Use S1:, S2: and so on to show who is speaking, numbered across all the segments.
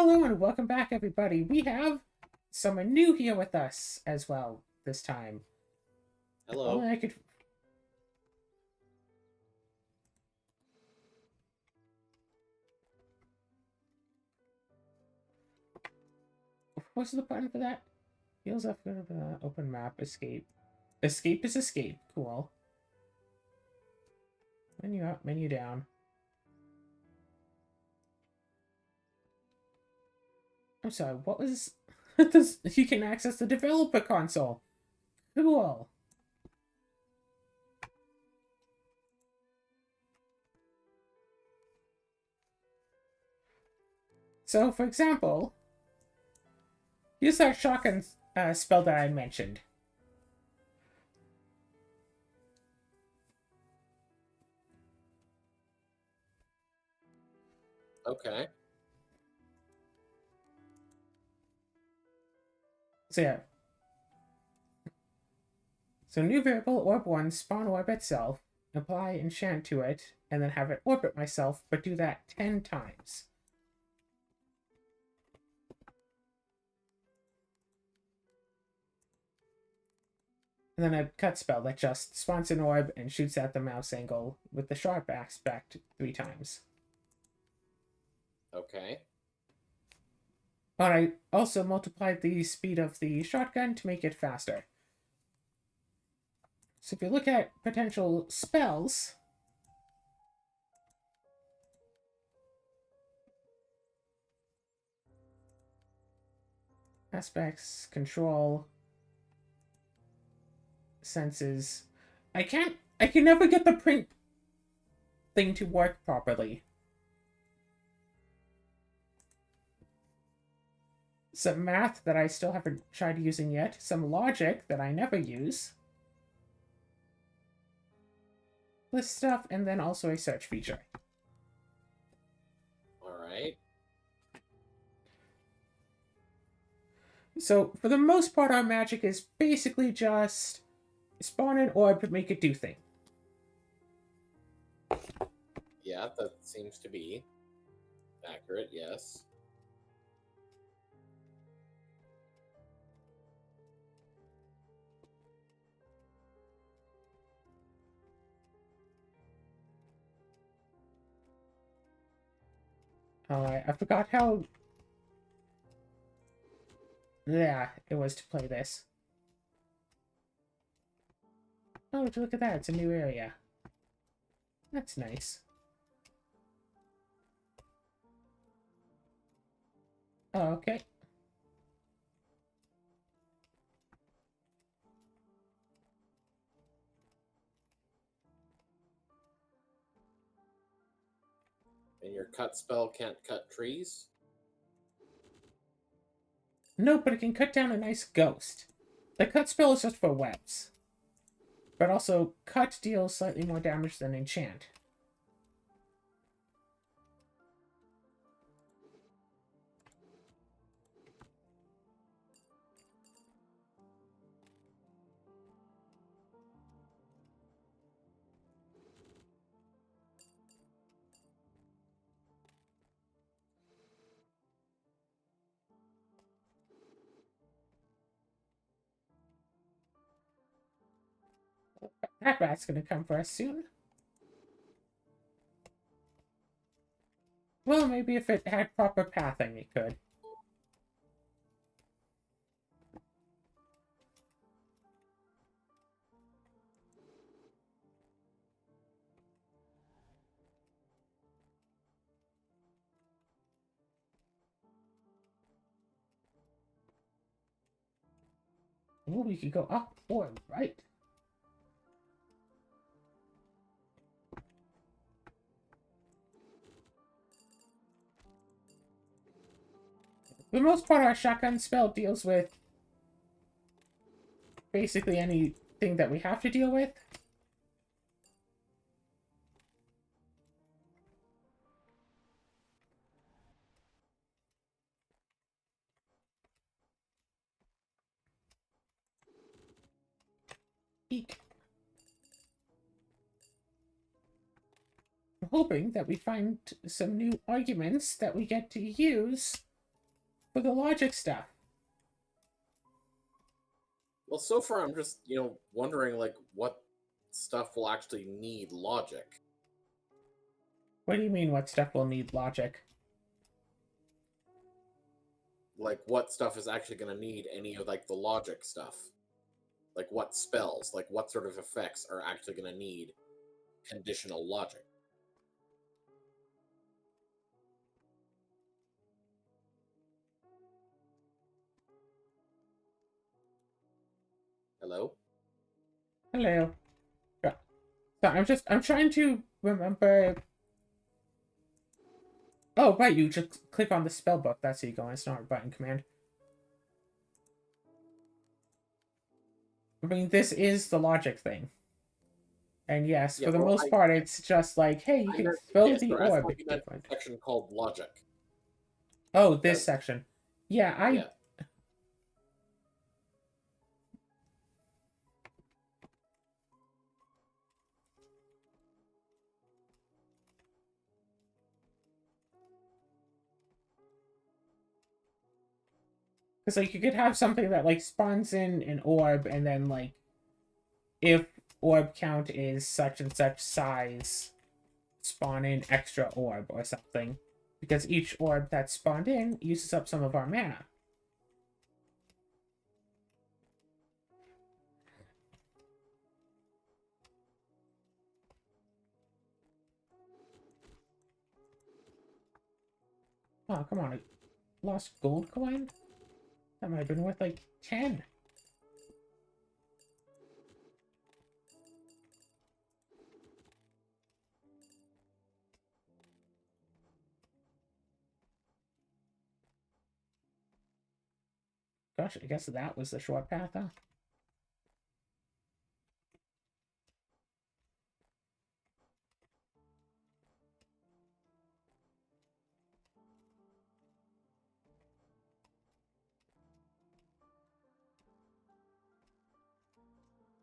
S1: Hello and welcome back, everybody. We have someone new here with us as well this time.
S2: Hello.
S1: Only I could. What's the button for that? Heals up. Open map. Escape. Escape is escape. Cool. Menu up. Menu down. I'm sorry. What was this? You can access the developer console. Cool. So, for example, use that shotgun spell that I mentioned.
S2: Okay.
S1: So yeah. So new variable orb 1, spawn orb itself, apply enchant to it, and then have it orbit myself, but do that 10 times. And then a cut spell that just spawns an orb and shoots at the mouse angle with the sharp aspect 3 times.
S2: Okay.
S1: But I also multiplied the speed of the shotgun to make it faster. So if you look at potential spells, aspects, control, senses, I can never get the print thing to work properly. Some math that I still haven't tried using yet, some logic that I never use, list stuff, and then also a search feature.
S2: Alright.
S1: So, for the most part, our magic is basically just spawn an orb to make it do things.
S2: Yeah, that seems to be accurate, yes.
S1: I forgot how... Yeah, it was to play this. Oh, look at that, it's a new area. That's nice. Oh, okay.
S2: And your cut spell can't cut trees?
S1: No, but it can cut down a nice ghost. The cut spell is just for webs. But also, cut deals slightly more damage than enchant. That rat's gonna come for us soon. Well, maybe if it had proper pathing, it could. Oh, we could go up or right. For the most part, our shotgun spell deals with basically anything that we have to deal with. Eek. I'm hoping that we find some new arguments that we get to use For the logic stuff.
S2: Well, so far I'm just, wondering like what stuff will actually need logic.
S1: What do you mean what stuff will need logic?
S2: Like what stuff is actually going to need any of like the logic stuff. Like what spells, like what sort of effects are actually going to need conditional logic. Hello?
S1: Hello. Yeah. So I'm trying to remember. Oh, right, you just click on the spell book. That's how you go on. It's not a button command. I mean, this is the logic thing. And yes,
S2: Yeah,
S1: for the
S2: well,
S1: most part, it's just like, hey, you
S2: I
S1: can
S2: meant
S1: throw
S2: this,
S1: the
S2: or I
S1: orb.
S2: thought
S1: It's
S2: you meant
S1: different.
S2: a section called logic.
S1: Oh, this
S2: Because,
S1: section. Yeah, I...
S2: yeah.
S1: Because, like, you could have something that, like, spawns in an orb, and then, like, if orb count is such and such size, spawn in extra orb or something. Because each orb that's spawned in uses up some of our mana. Oh, come on. A lost gold coin? That might have been worth, like, 10. Gosh, I guess that was the short path, huh?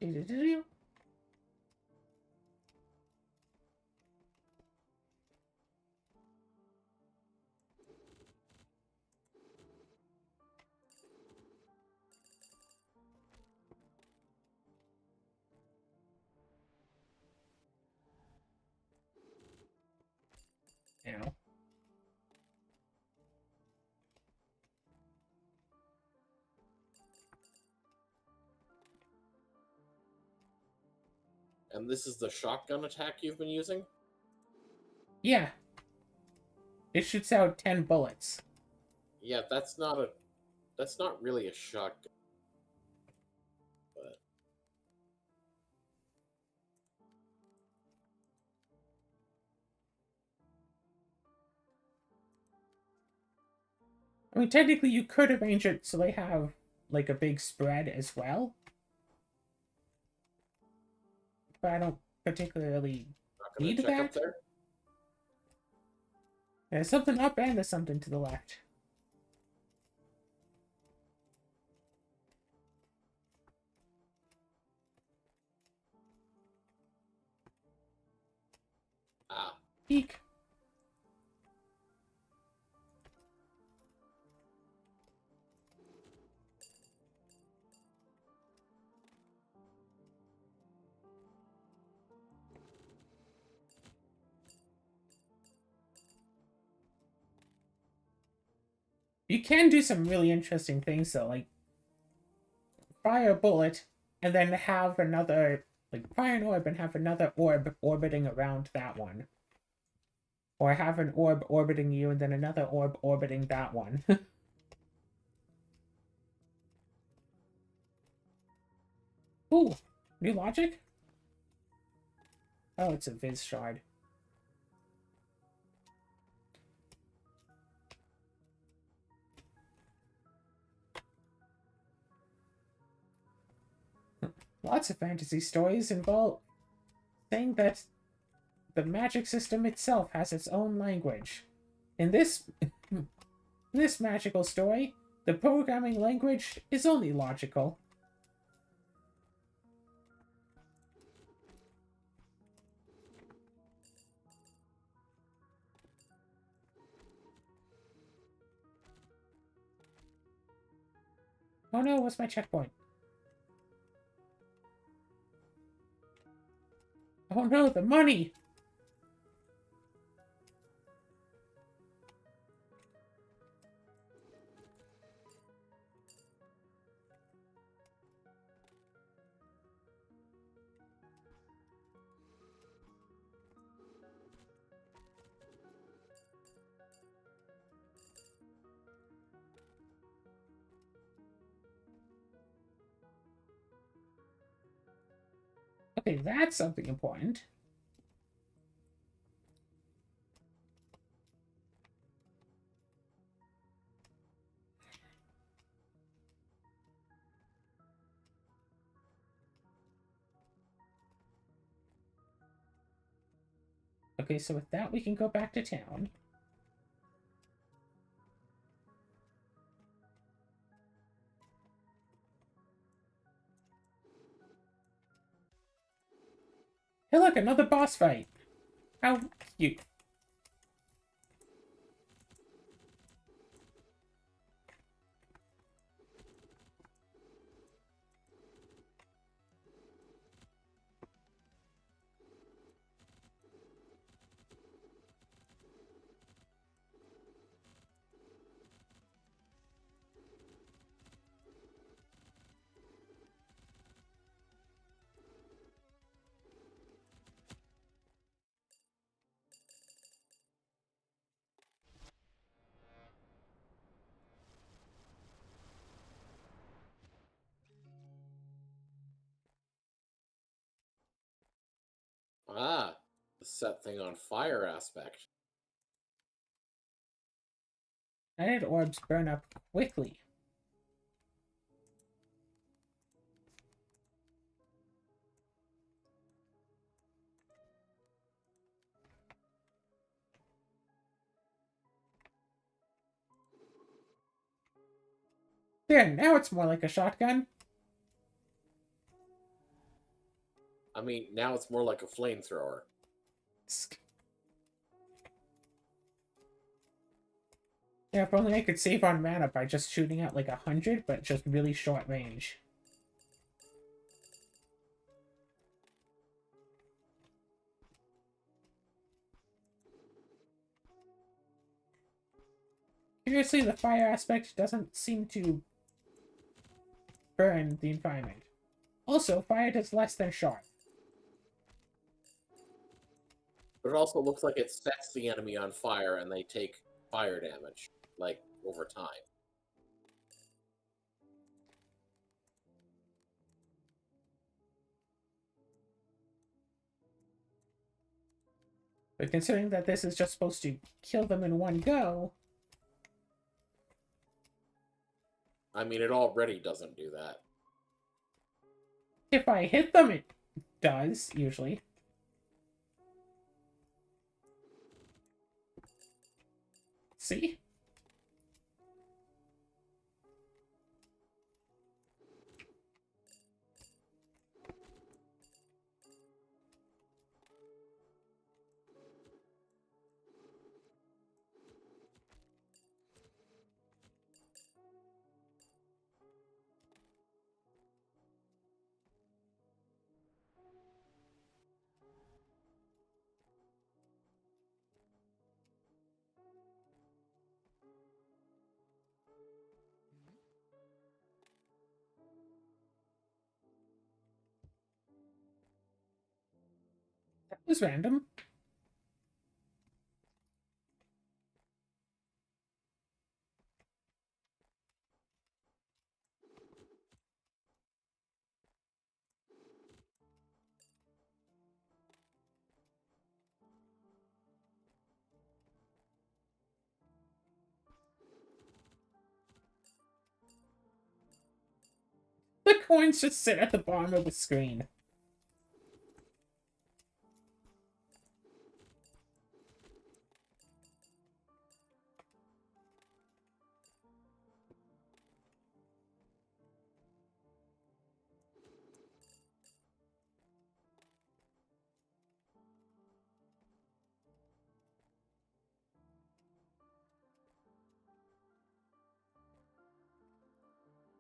S1: Do-do-do-do. Ow.
S2: And this is the shotgun attack you've been using?
S1: Yeah. It shoots out 10 bullets.
S2: Yeah, that's not really a shotgun. But
S1: I mean, technically, you could arrange it so they have, like, a big spread as well. But I don't particularly
S2: not gonna
S1: need
S2: check up
S1: that.
S2: there.
S1: There's something up and there's something to the left.
S2: Ah.
S1: Eek. You can do some really interesting things, though, like fire a bullet and then have another, like, fire an orb and have another orb orbiting around that one. Or have an orb orbiting you and then another orb orbiting that one. Ooh, new logic? Oh, it's a Viz shard. Lots of fantasy stories involve saying that the magic system itself has its own language. In this magical story, the programming language is only logical. Oh no, what's my checkpoint? Oh no, the money! Okay, that's something important. Okay, so with that, we can go back to town. Hey, look, another boss fight. How cute.
S2: Ah, the set thing on fire aspect.
S1: Night orbs burn up quickly. There, now it's more like a shotgun.
S2: I mean, now it's more like a flamethrower.
S1: Yeah, if only I could save on mana by just shooting at like 100, but just really short range. Curiously, the fire aspect doesn't seem to burn the environment. Also, fire does less than sharp.
S2: But it also looks like it sets the enemy on fire and they take fire damage, like, over time.
S1: But considering that this is just supposed to kill them in one go...
S2: I mean, it already doesn't do that.
S1: If I hit them, it does, usually. See? That was random. The coins just sit at the bottom of the screen.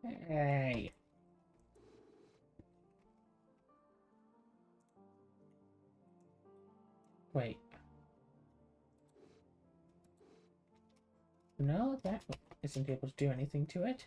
S1: Hey. Wait. No, that isn't able to do anything to it.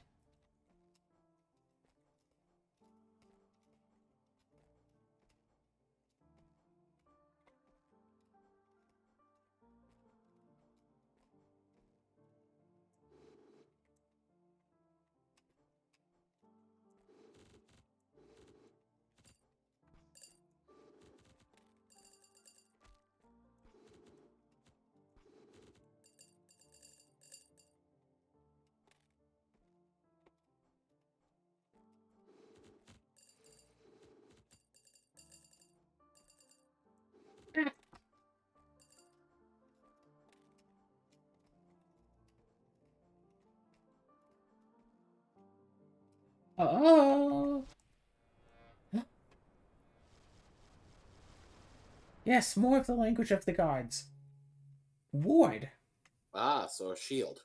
S1: Oh! Yes, more of the language of the gods. Ward.
S2: Ah, so a shield.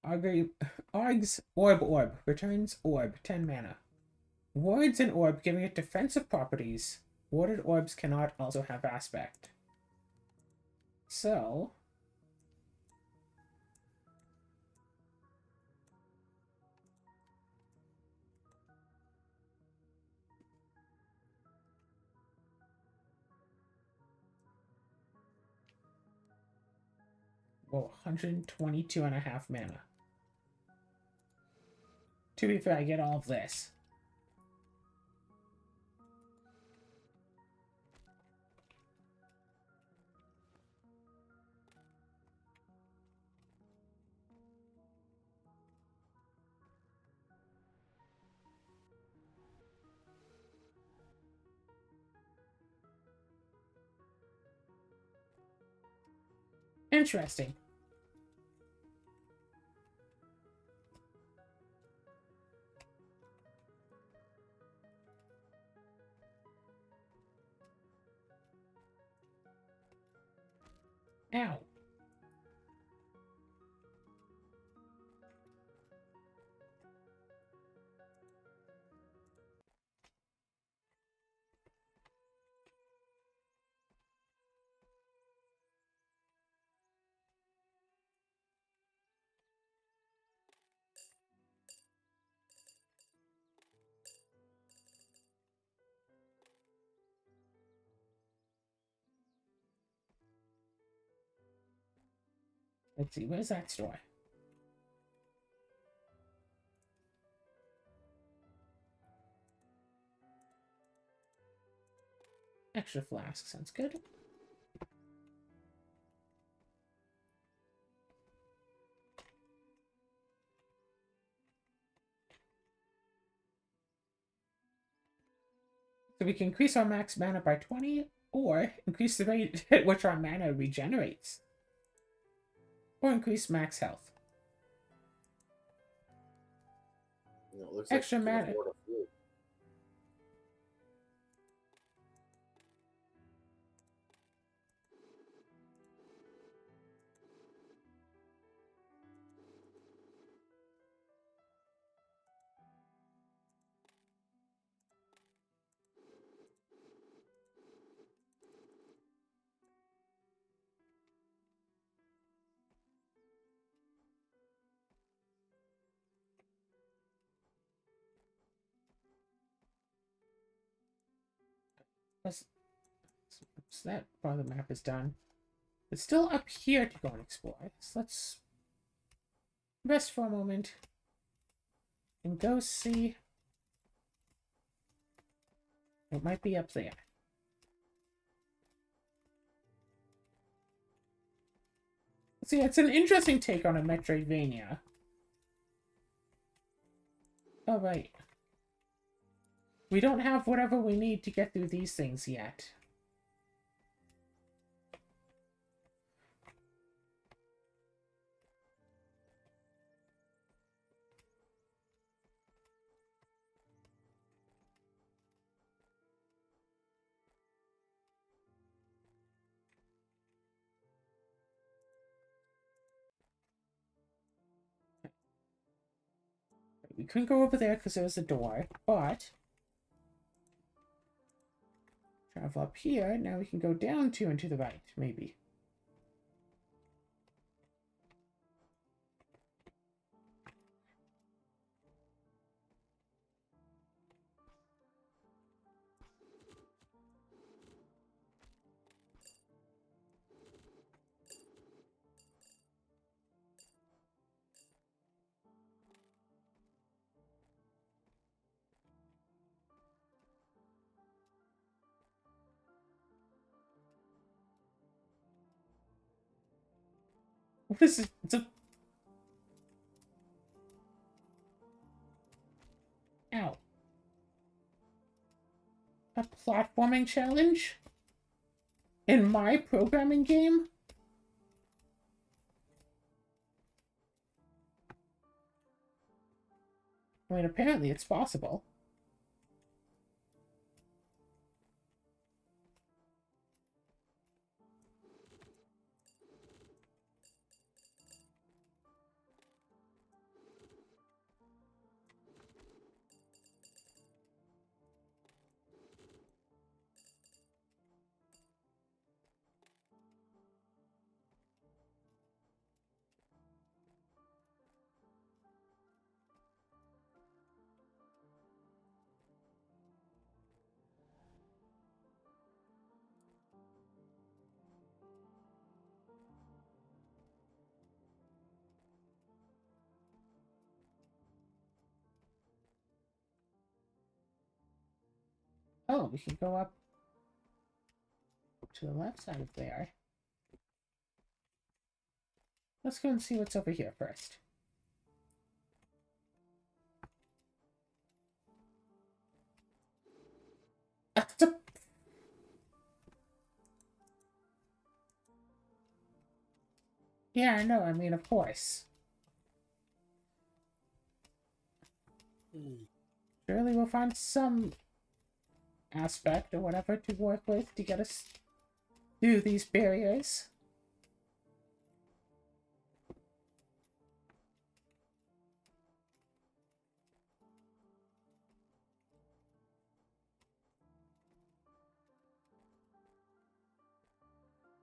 S1: Arg's Orb. Returns Orb. 10 mana. Wards an orb, giving it defensive properties. Warded orbs cannot also have aspect. So... Whoa, 122.5 mana. To be fair, I get all of this. Interesting. Ow. Let's see, where's that store? Extra flask, sounds good. So we can increase our max mana by 20, or increase the rate at which our mana regenerates. Or increase max health.
S2: You know, it looks
S1: Extra
S2: like you can
S1: mana.
S2: afford a few.
S1: So that part of the map is done. It's still up here to go and explore. So let's rest for a moment and go see what might be up there. See, it's an interesting take on a Metroidvania. Oh, right. We don't have whatever we need to get through these things yet. we couldn't go over there because there was a door, but travel up here. Now we can go down 2 and to the right, maybe. What is it? It's a... Ow. A platforming challenge? In my programming game? I mean, apparently it's possible. Oh, we can go up to the left side of there. Let's go and see what's over here first. Yeah, I know. I mean, of course. Surely we'll find some aspect or whatever to work with to get us through these barriers.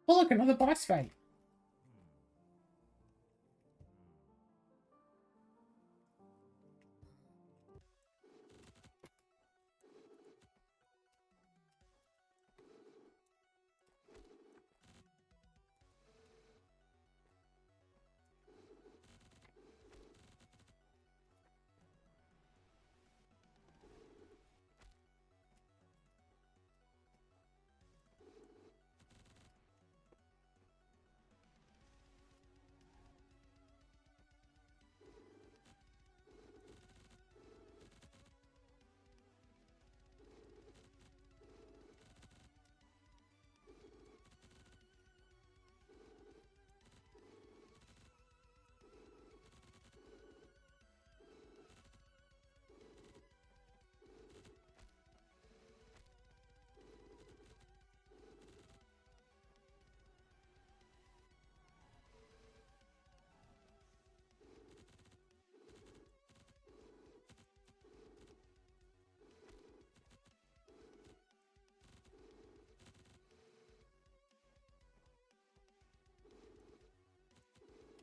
S1: Oh, look, another boss fight.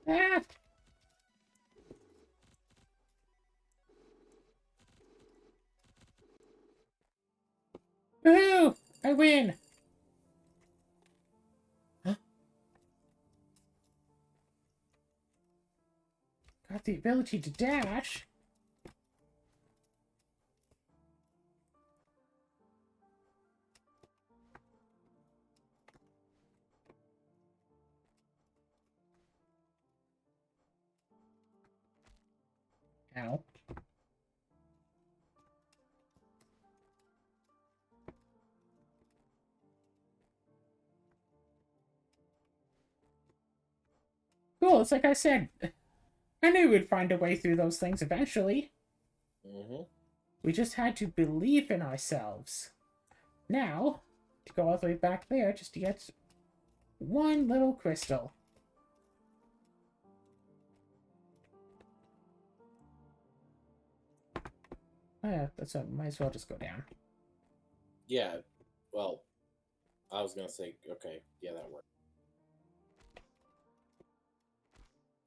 S1: Ah! Woohoo! I win! Huh? Got the ability to dash. Ow. Cool, it's like I said. I knew we'd find a way through those things eventually. We just had to believe in ourselves. Now, to go all the way back there just to get one little crystal. Oh, yeah, that's what. Might as well just go down.
S2: Yeah, well, I was gonna say, okay, yeah, that worked.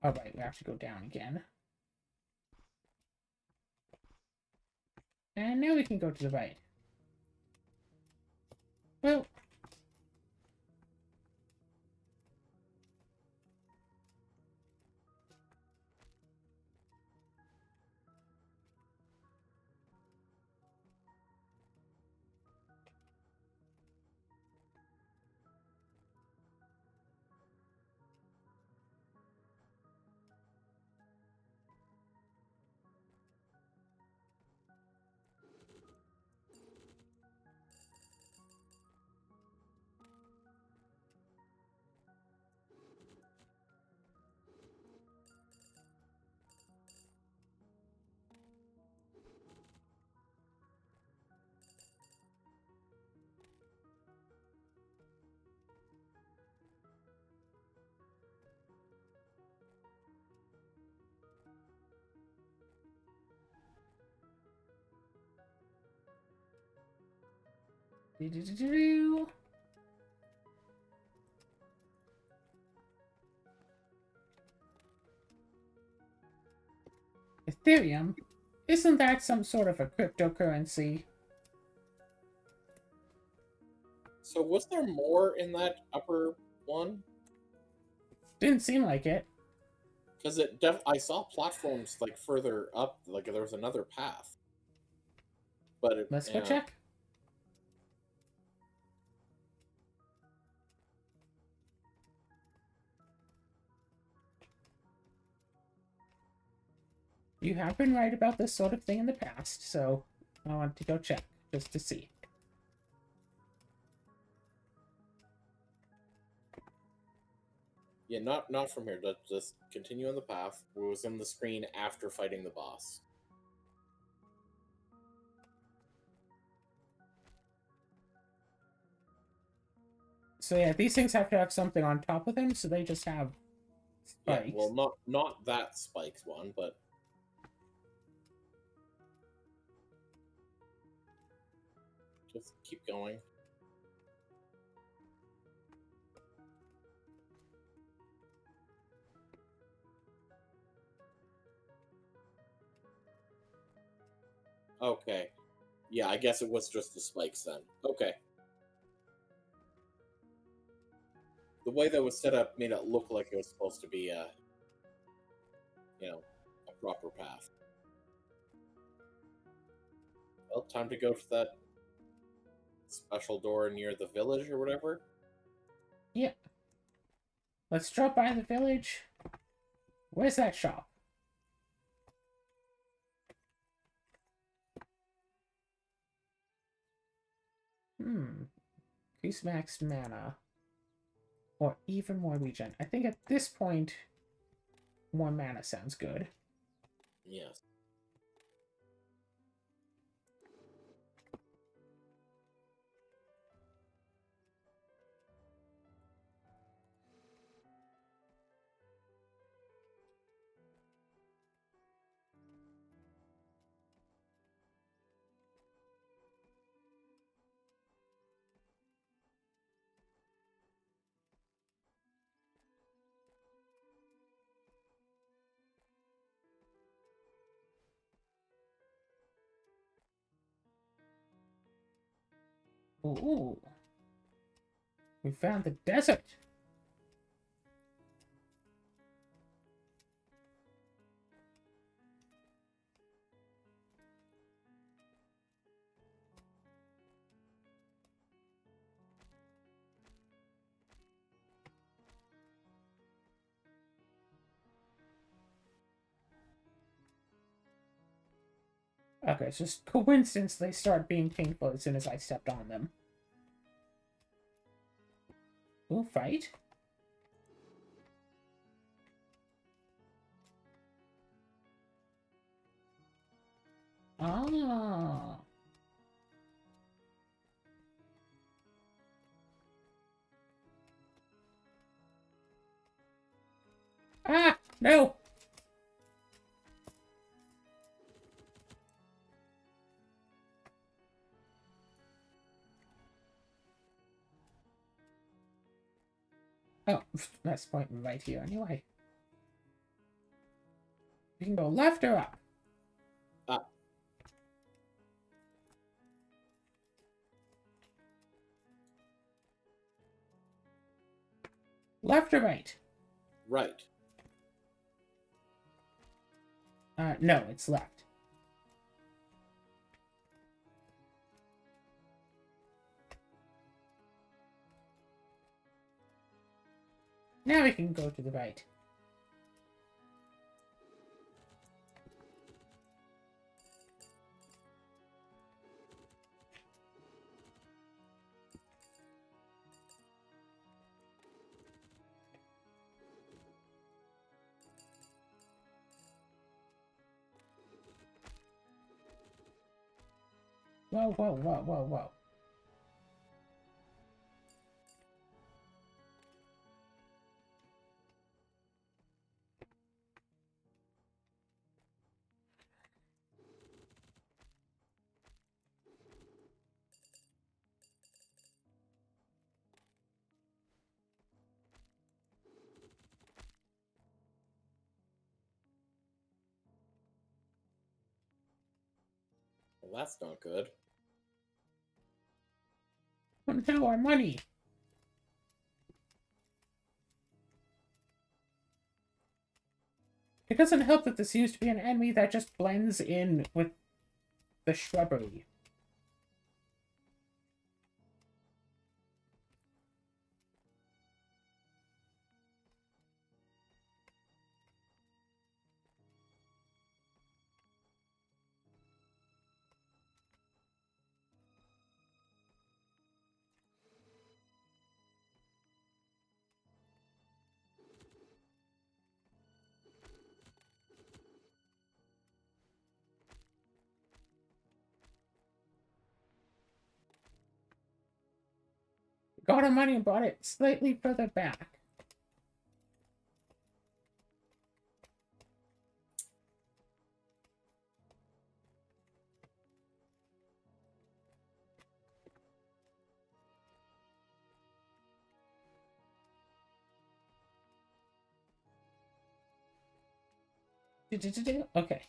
S1: All right, we have to go down again. And now we can go to the right. Well, Ethereum? Isn't that some sort of a cryptocurrency?
S2: So was there more in that upper one?
S1: Didn't seem like it.
S2: Because I saw platforms like further up, like there was another path. But
S1: Let's go check. You have been right about this sort of thing in the past, so I want to go check just to see.
S2: yeah, not from here. Just continue on the path. It was in the screen after fighting the boss.
S1: So yeah, these things have to have something on top of them, so they just have spikes.
S2: Yeah, well, not that spikes one, but just keep going. Okay. Yeah, I guess it was just the spikes then. Okay. The way that was set up made it look like it was supposed to be a proper path. Well, time to go to that special door near the village or whatever.
S1: Yeah. Let's drop by the village. Where's that shop? Increase max mana. Or even more regen. I think at this point, more mana sounds good.
S2: Yes.
S1: Ooh. We found the desert. Okay, it's just coincidence they start being painful as soon as I stepped on them. Ooh, fight? Ah. Ah, no! Oh, that's pointing right here anyway. We can go left or up.
S2: Up.
S1: Left or right?
S2: Right.
S1: No, it's left. Now we can go to the right. Whoa, whoa, whoa, whoa, whoa.
S2: Well, that's not good.
S1: Oh no, our money! It doesn't help that this seems to be an enemy that just blends in with the shrubbery. Got our money and brought it slightly further back. Okay.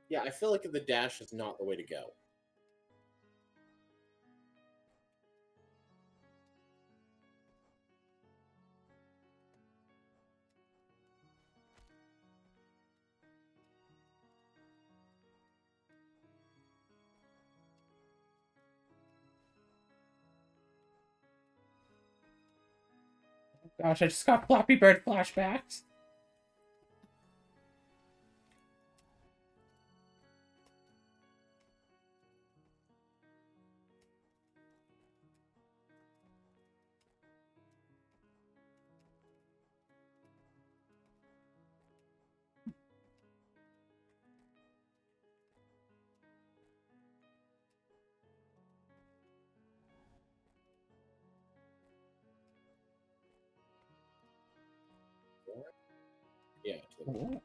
S2: Yeah, I feel like the dash is not the way to go.
S1: Gosh, I just got Flappy Bird flashbacks.
S2: Yeah.
S1: Ooh.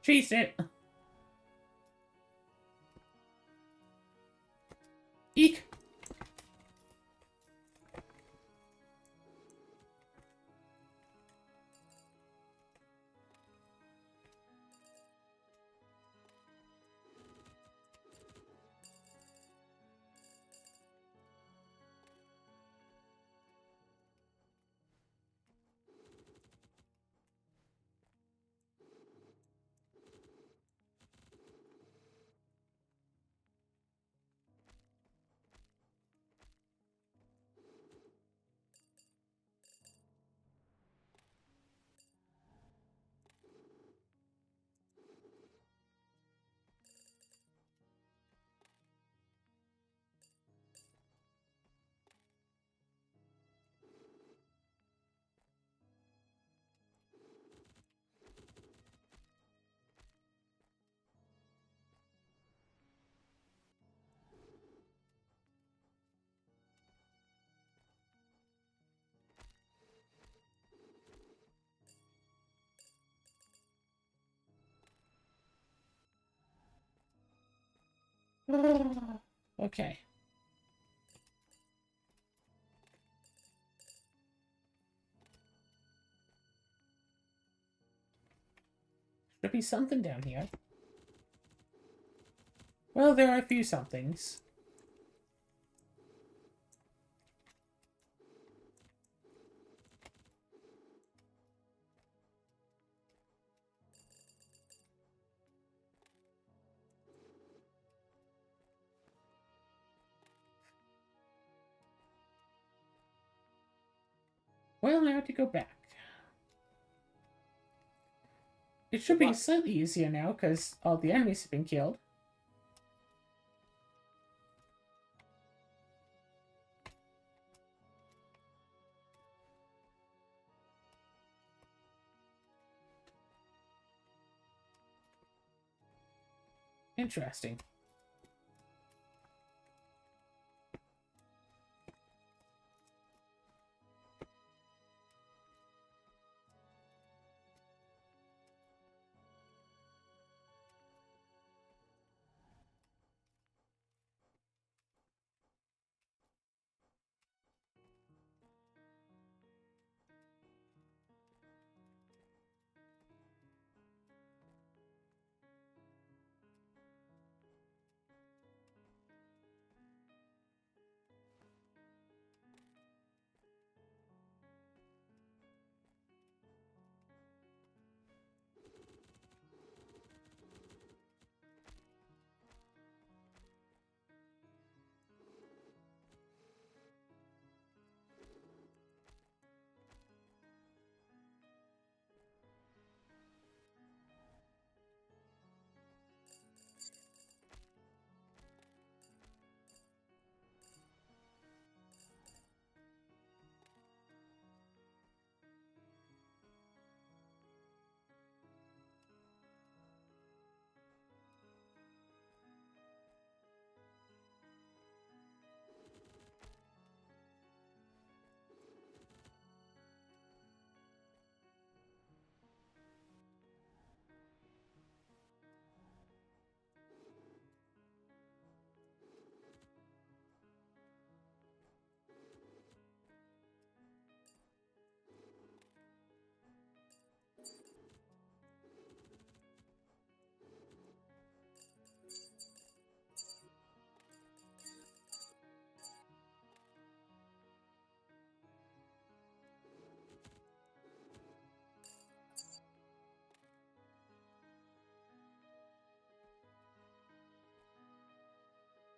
S1: Cheese it! Eek! Okay. Should be something down here. Well, there are a few somethings. Well, now I have to go back. It should be slightly easier now, because all the enemies have been killed. Interesting.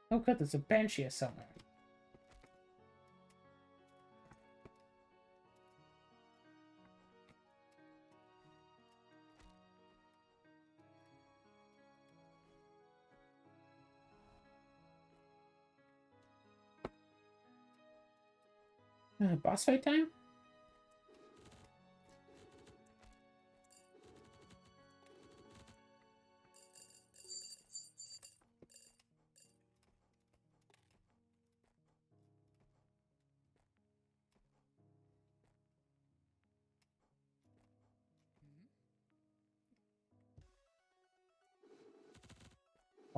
S1: Oh good, there's a bench here somewhere. Boss fight time?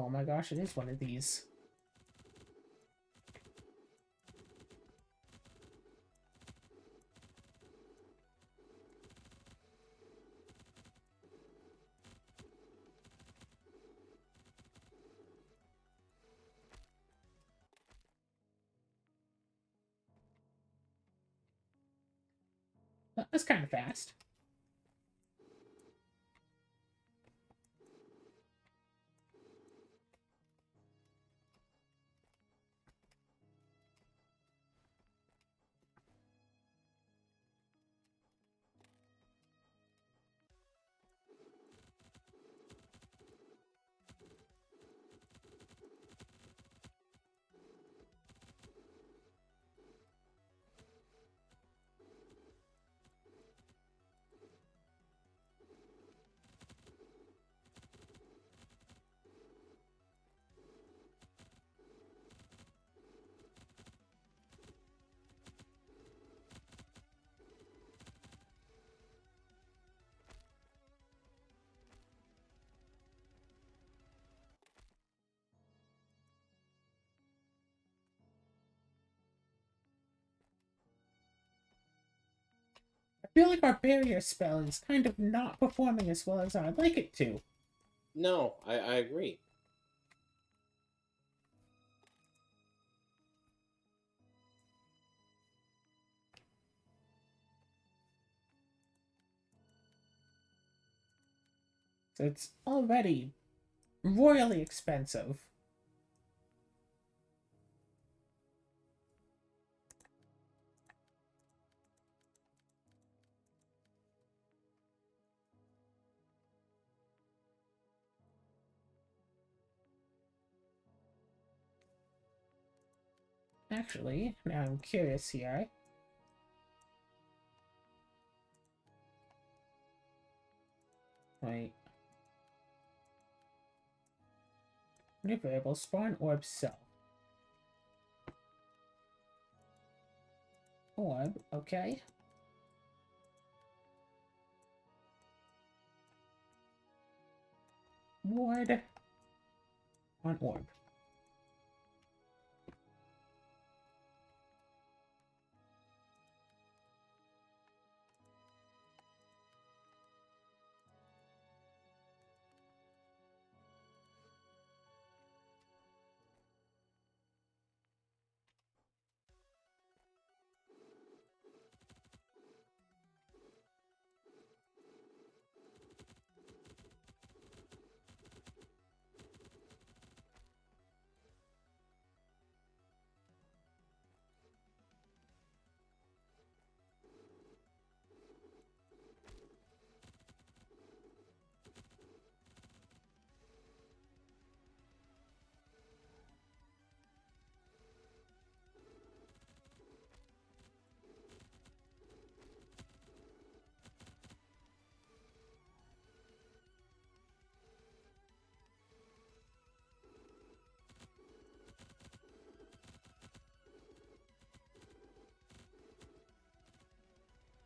S1: Oh my gosh, it is one of these. That's kind of fast. I feel like our barrier spell is kind of not performing as well as I'd like it to.
S2: No, I agree.
S1: So it's already royally expensive. Actually, now I'm curious here. Wait. New variable, spawn orb cell. Orb, okay. Ward on orb.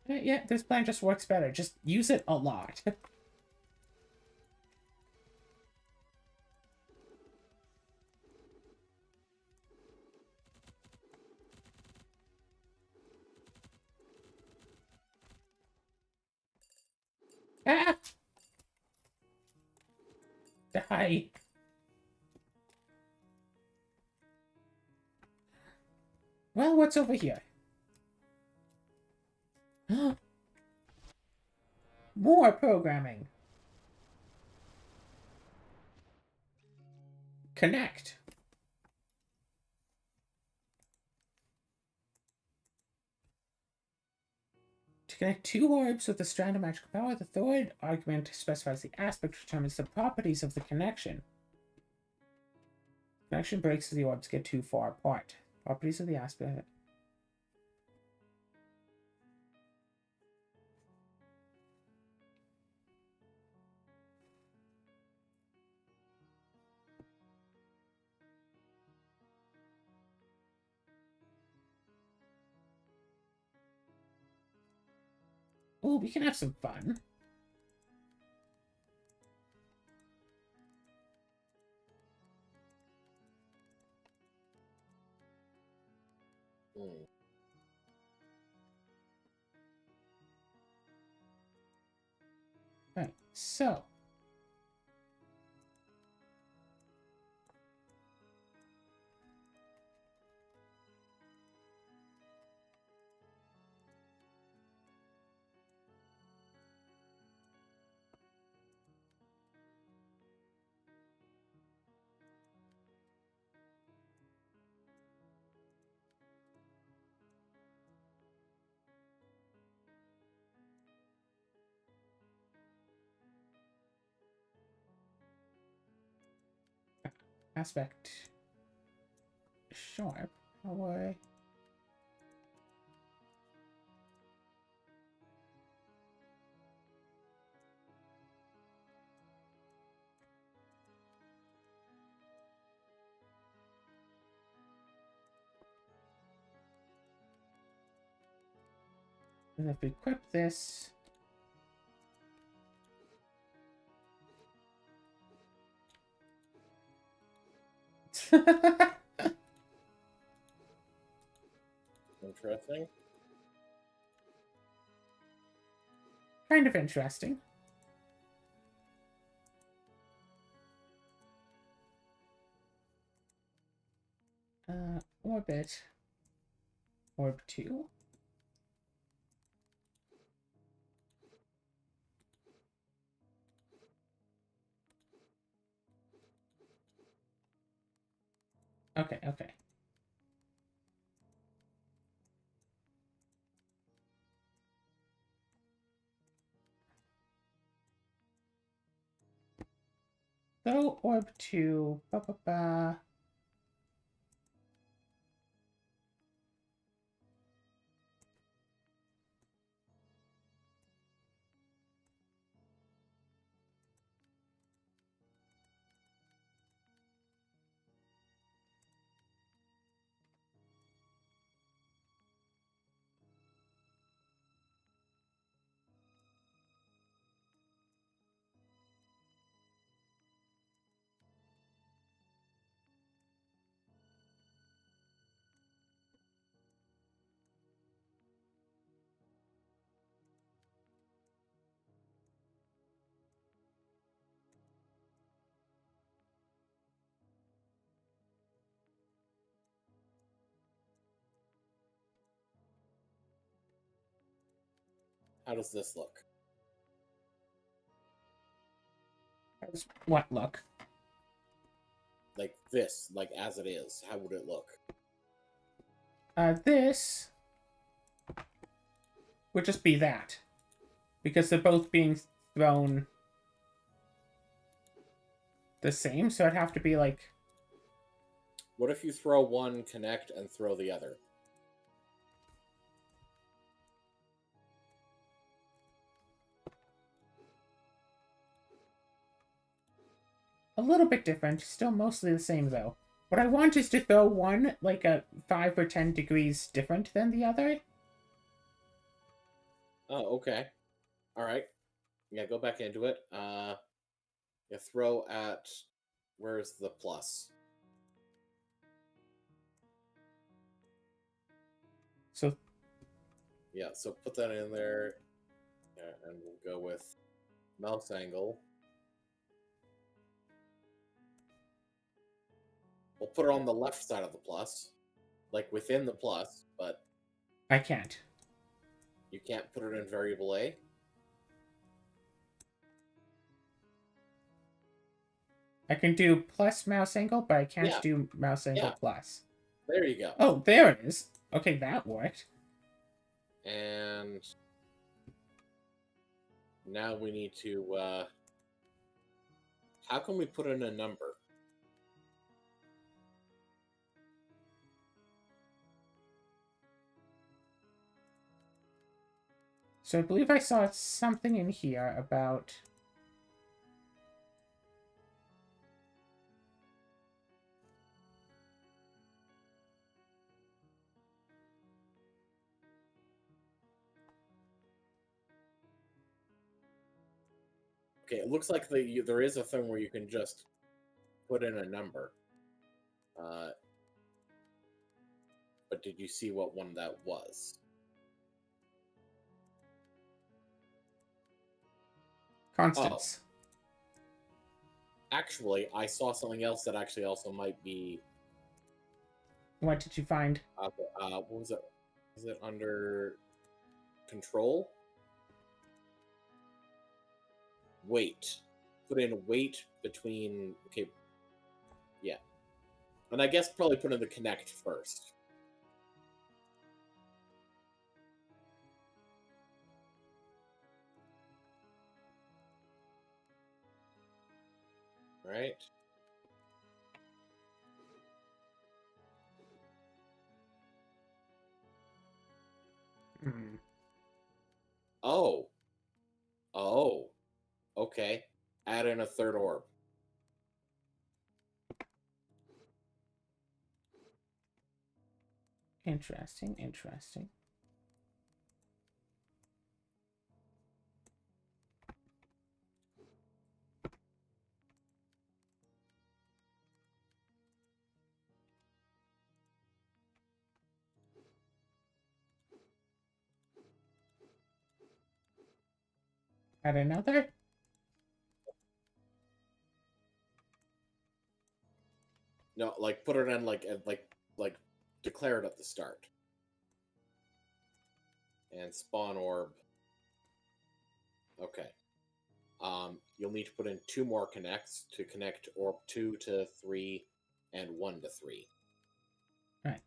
S1: Yeah, this plan just works better. Just use it a lot. Ah! Die. Well, what's over here? More programming. Connect. To connect two orbs with a strand of magical power, the third argument specifies the aspect which determines the properties of the connection. Connection breaks as the orbs get too far apart. Properties of the aspect. Oh, we can have some fun.
S2: Hmm.
S1: Right, so aspect sharp. Away. And if we equip this,
S2: Interesting.
S1: kind of interesting. Orbit. Orb 2. Okay, okay. So, orb 2. Ba, ba, ba.
S2: How does this look?
S1: How's what look?
S2: Like this, like as it is. How would it look?
S1: This would just be that. Because they're both being thrown the same, so it'd have to be like...
S2: What if you throw one, connect, and throw the other?
S1: a little bit different. Still mostly the same, though. What I want is to throw one, like, a 5 or 10 degrees different than the other.
S2: Oh, okay. Alright. Yeah, go back into it. You throw at... Where's the plus?
S1: So,
S2: Yeah, so put that in there. Yeah, and we'll go with mouse angle. We'll put it on the left side of the plus. Like within the plus, but
S1: I can't.
S2: you can't put it in variable A.
S1: I can do plus mouse angle, but I can't
S2: Yeah.
S1: do mouse angle
S2: Yeah.
S1: plus.
S2: There you go.
S1: Oh, there it is. Okay, that worked.
S2: And now we need to, how can we put in a number?
S1: So I believe I saw something in here about...
S2: Okay, it looks like there is a thing where you can just put in a number. But but did you see what one that was?
S1: Constance.
S2: Actually, I saw something else that actually also might be.
S1: What did you find?
S2: What was it? Is it under control? Weight. Put in weight between. Okay. Yeah. And I guess probably put in the connect first. Right?
S1: Hmm.
S2: Oh. Oh. Okay. Add in a third orb.
S1: Interesting, interesting. Add another?
S2: No, like put it in like declare it at the start. And spawn orb. Okay. You'll need to put in 2 more connects to connect orb 2 to 3 and 1 to 3.
S1: Right.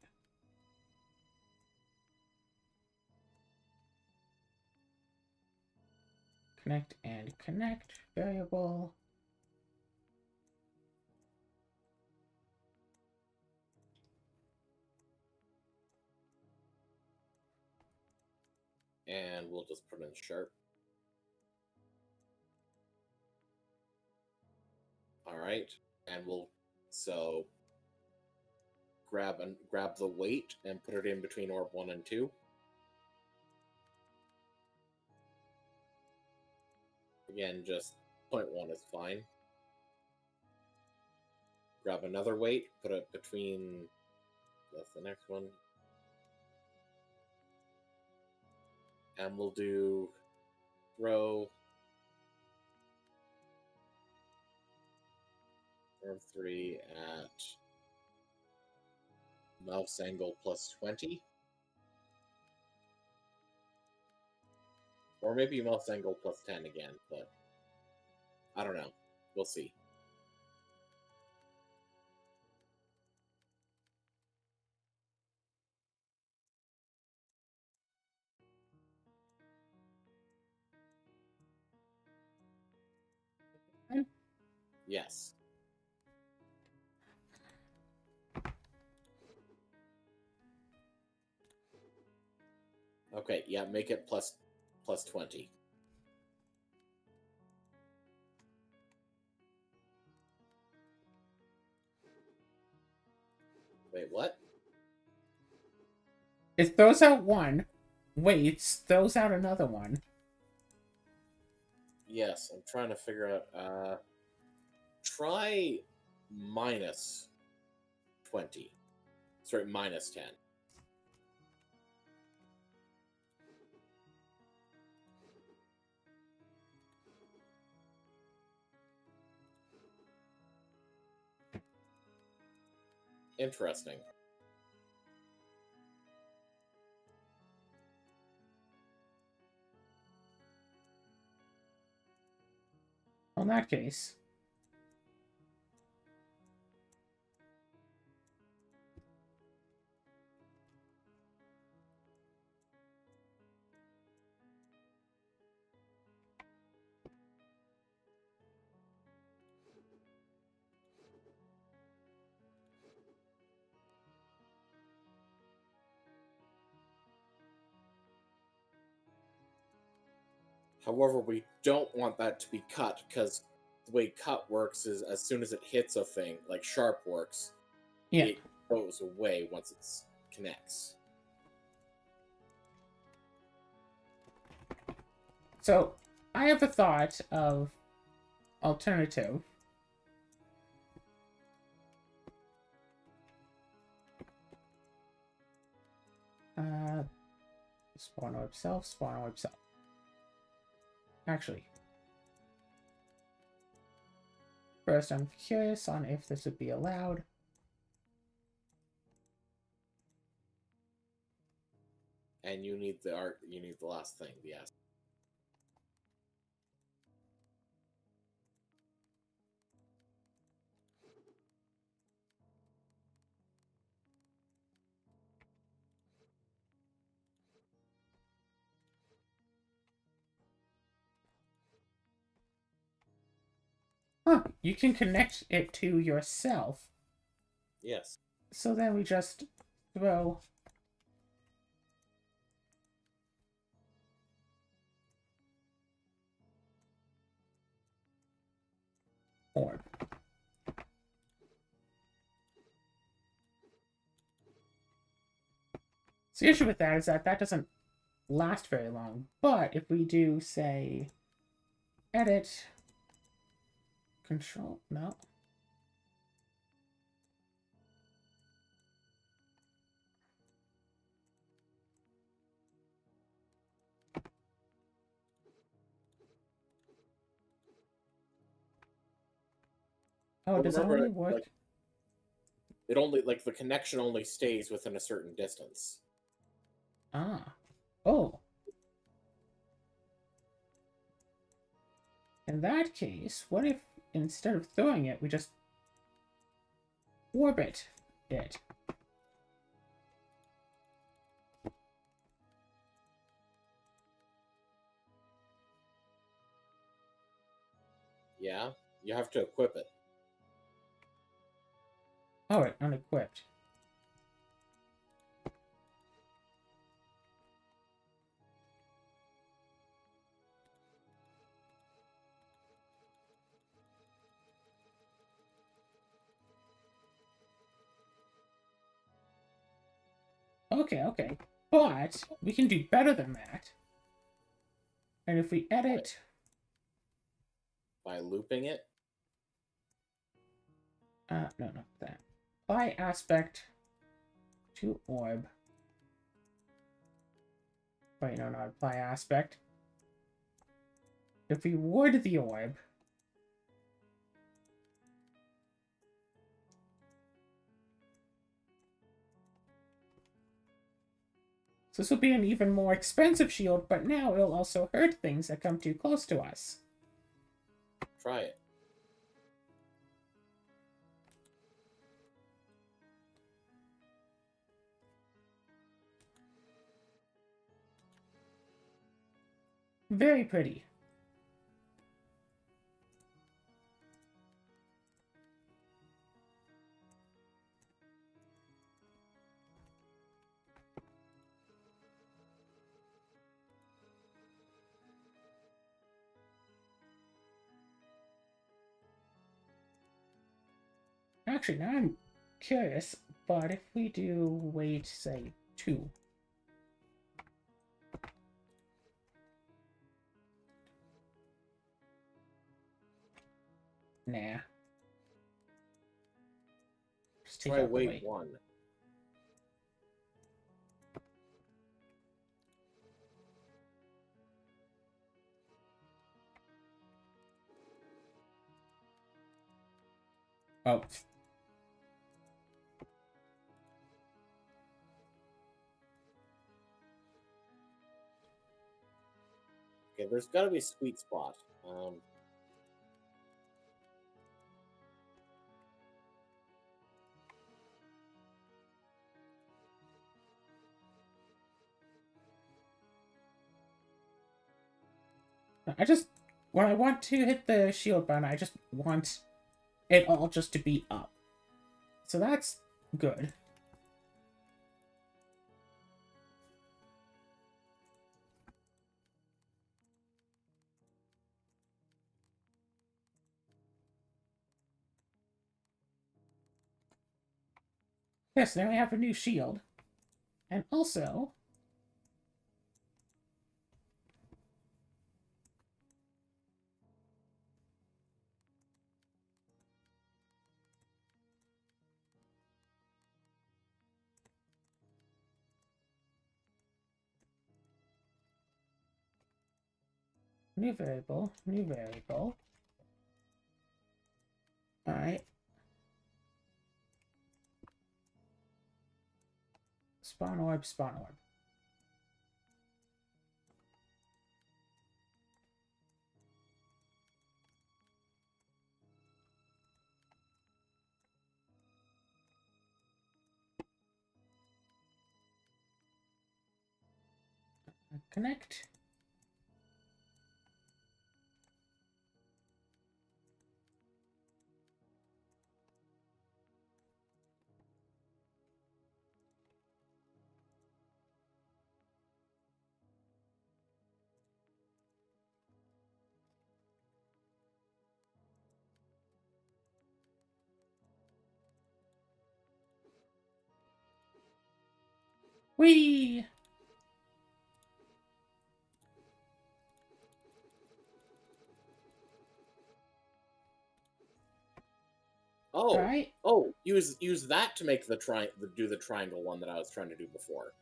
S1: Connect and connect variable.
S2: And we'll just put in sharp. All right, and we'll grab the weight and put it in between orb 1 and 2. Again, just 0.1 is fine. Grab another weight, put it between. That's the next one. And we'll do throw orb 3 at mouse angle plus 20. Or maybe mouse angle plus 10 again, but I don't know. We'll see. Yes. Okay, yeah, make it plus 20. Wait, what?
S1: It throws out one, waits, throws out another one.
S2: Yes, I'm trying to figure out. Try minus 20. Sorry, minus 10. Interesting.
S1: Well, in that case.
S2: However, we don't want that to be cut because the way cut works is as soon as it hits a thing, like sharp works,
S1: Yeah.
S2: it goes away once it connects.
S1: So, I have a thought of alternative. Spawn orb self, spawn orb self. Actually, first I'm curious on if this would be allowed.
S2: And you need the art. You need the last thing. Yes.
S1: Huh, you can connect it to yourself.
S2: Yes.
S1: So then we just throw orb. So the issue with that is that that doesn't last very long. But if we do, say, edit, control, no. Oh,
S2: But
S1: does it
S2: remember,
S1: only work?
S2: like, it only like the connection only stays within a certain distance.
S1: Ah. Oh. In that case, what if instead of throwing it, we just orbit it?
S2: Yeah, you have to equip it.
S1: Alright, unequipped. Okay, okay. But we can do better than that. And if we edit...
S2: By looping it.
S1: no, that. Apply aspect to orb. Wait, no, not apply aspect. If we ward the orb, so this will be an even more expensive shield, but now it'll also hurt things that come too close to us.
S2: Try it.
S1: Very pretty. Actually, now I'm curious, but if we do weight, say, 2. Nah. Just take
S2: Try
S1: out the
S2: weight
S1: weight.
S2: 1.
S1: Oh.
S2: Okay, there's got to be a sweet spot.
S1: I just... When I want to hit the shield button, I just want it all just to be up. So that's good. Yes, now we have a new shield. And also... New variable, new variable. Alright. Spawn orb, spawn orb. Connect. Whee!
S2: Oh,
S1: Alright.
S2: oh, use that to make the do the triangle one that I was trying to do before.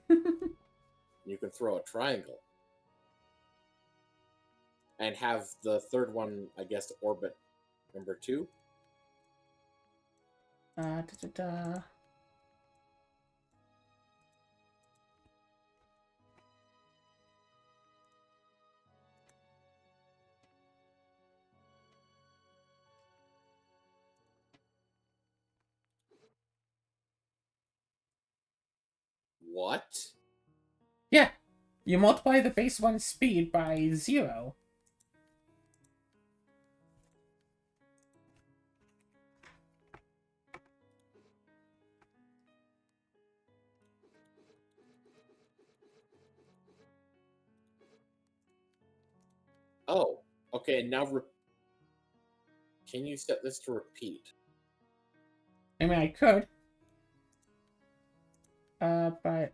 S2: You can throw a triangle and have the third one, I guess, orbit number 2.
S1: Da, da, da.
S2: What?
S1: Yeah. You multiply the base one speed by 0.
S2: Oh, okay. Now, can you set this to repeat?
S1: I mean, I could. But...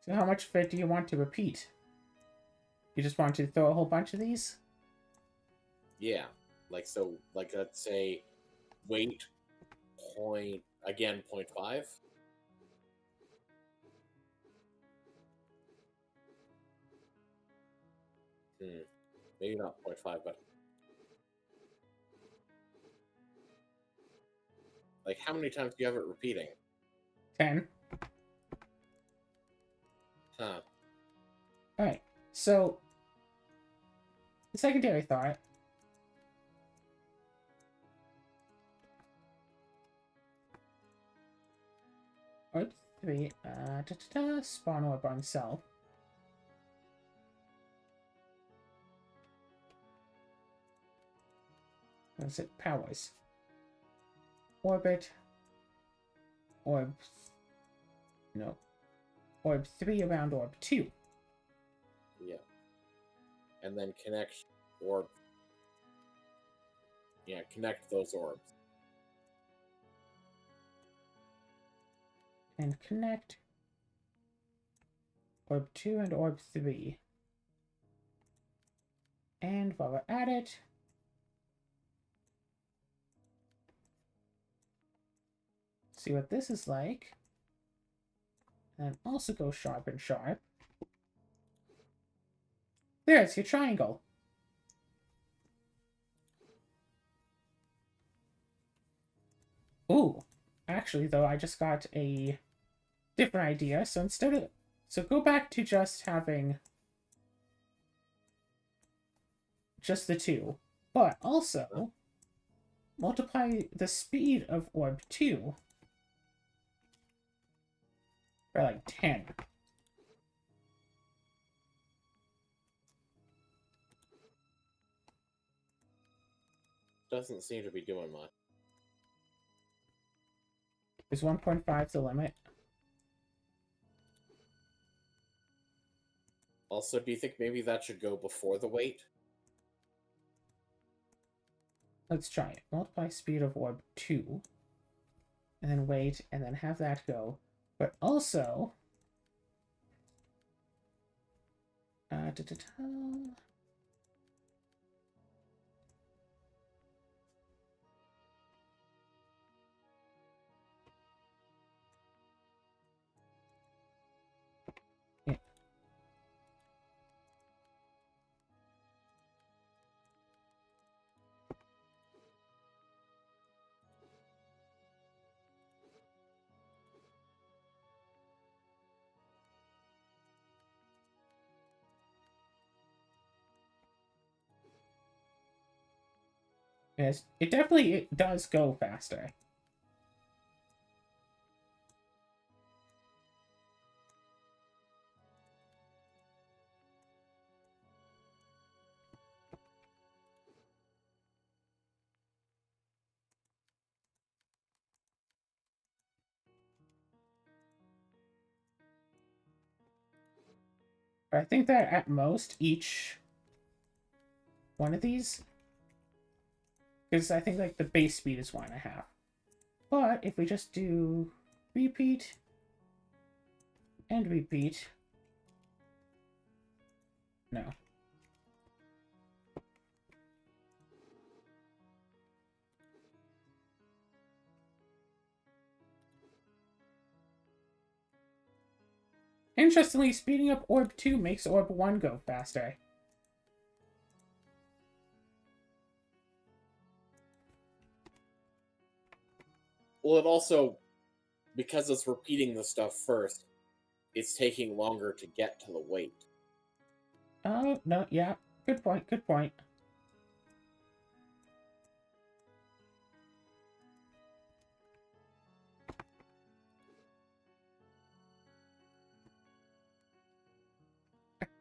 S1: So how much of it do you want to repeat? You just want to throw a whole bunch of these?
S2: Yeah, like so. Like let's say, weight point again 0.5. Maybe not 0.5, but like how many times do you have it repeating?
S1: 10.
S2: Huh.
S1: Alright, so... The secondary thought... Orb 3, spawn orb on self. That's it, powers. Orbit. Orb... No. Orb 3 around orb 2.
S2: Yeah. And then connect orb. Yeah, connect those orbs.
S1: And connect orb 2 and orb 3. And while we're at it, see what this is like. And also go sharp and sharp. There's your triangle. Ooh, actually though, I just got a different idea. So instead of, so go back to just having just the 2, but also multiply the speed of orb 2 by like 10.
S2: Doesn't seem to be doing much.
S1: Is 1.5 the limit?
S2: Also, do you think maybe that should go before the weight?
S1: Let's try it. Multiply speed of orb 2. And then wait, and then have that go. But also... Da, da, da. Yeah. Yes, it does go faster. But I think that at most each one of these, because I think like the base speed is 1.5. But if we just do repeat and repeat, no. Interestingly, speeding up Orb 2 makes Orb 1 go faster.
S2: Well, it also, because it's repeating the stuff first, it's taking longer to get to the weight.
S1: Oh, no, yeah. Good point, good point.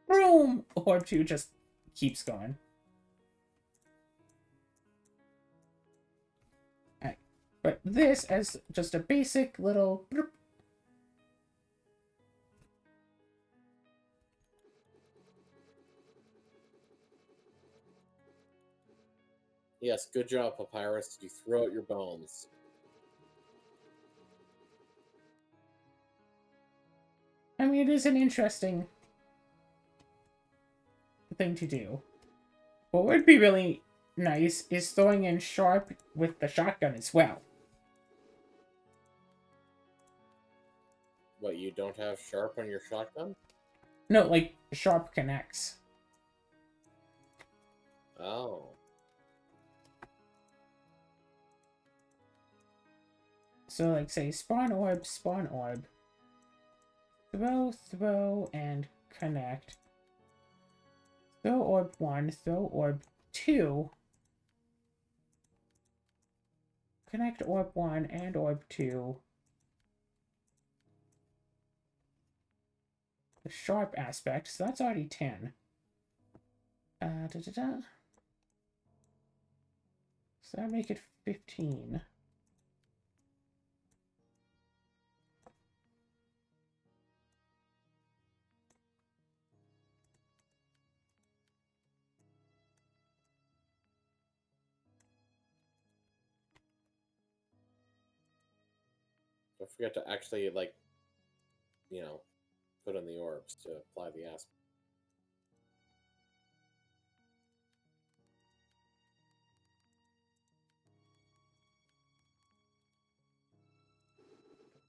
S1: Boom! Orb 2 just keeps going. Alright. But this as just a basic little... bloop.
S2: Yes, good job, Papyrus. You threw out your bones.
S1: I mean, it is an interesting thing to do. What would be really nice is throwing in Sharp with the shotgun as well.
S2: What, you don't have Sharp on your shotgun?
S1: No, like, Sharp connects.
S2: Oh.
S1: So, like, say, spawn orb, throw, and connect. Throw orb 1, throw orb 2, connect orb 1 and orb 2. The Sharp aspect, so that's already 10. Da, da, da. So that make it 15.
S2: Don't forget to actually, like, put in the orbs to apply the aspect.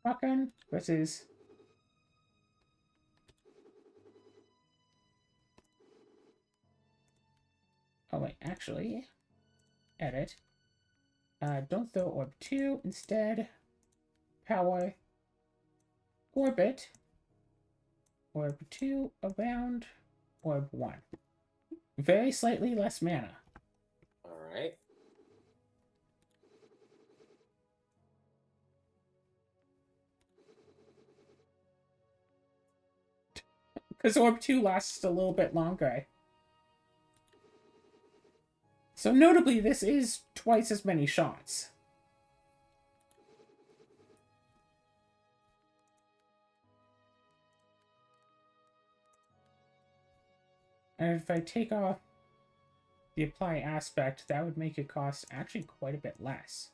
S1: Shotgun versus... Oh wait, actually, edit. Don't throw orb 2, instead power orbit orb 2 around orb 1. Very slightly less mana.
S2: Alright.
S1: Because orb 2 lasts a little bit longer. So notably, this is twice as many shots. And if I take off the apply aspect, that would make it cost actually quite a bit less.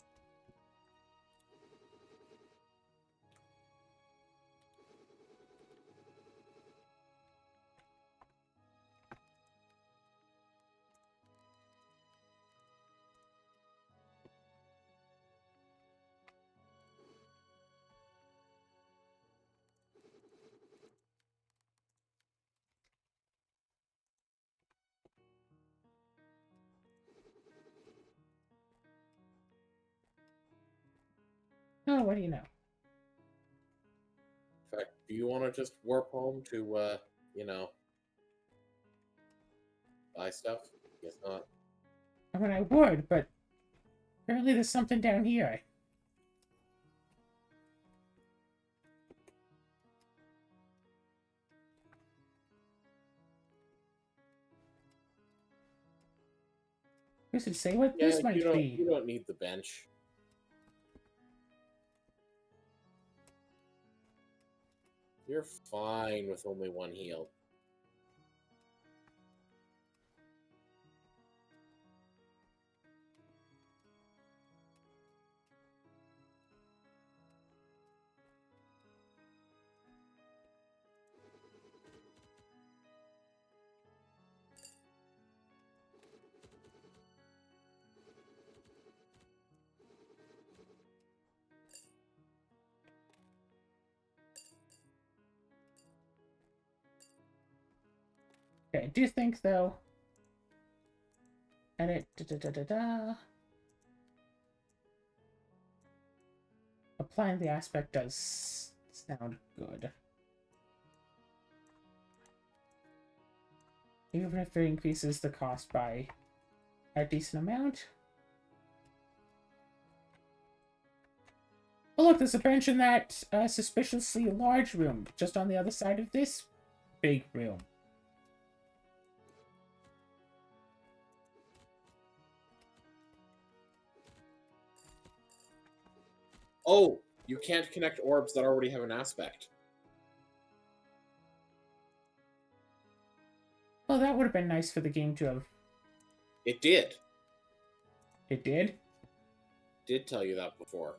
S1: Oh, what do you know?
S2: In fact, do you want to just warp home to, you know, buy stuff? Guess not.
S1: I mean, I would, but apparently there's something down here. Who's to say what
S2: Yeah,
S1: this might be?
S2: you don't need the bench. You're fine with only one heal.
S1: Okay, I do think, though... Edit... Da-da-da-da-da... Applying the aspect does sound good. Even if it increases the cost by a decent amount. Oh look, there's a bench in that suspiciously large room, just on the other side of this big room.
S2: Oh, you can't connect orbs that already have an aspect.
S1: Well, that would have been nice for the game to have...
S2: It did.
S1: It did?
S2: Did tell you that before.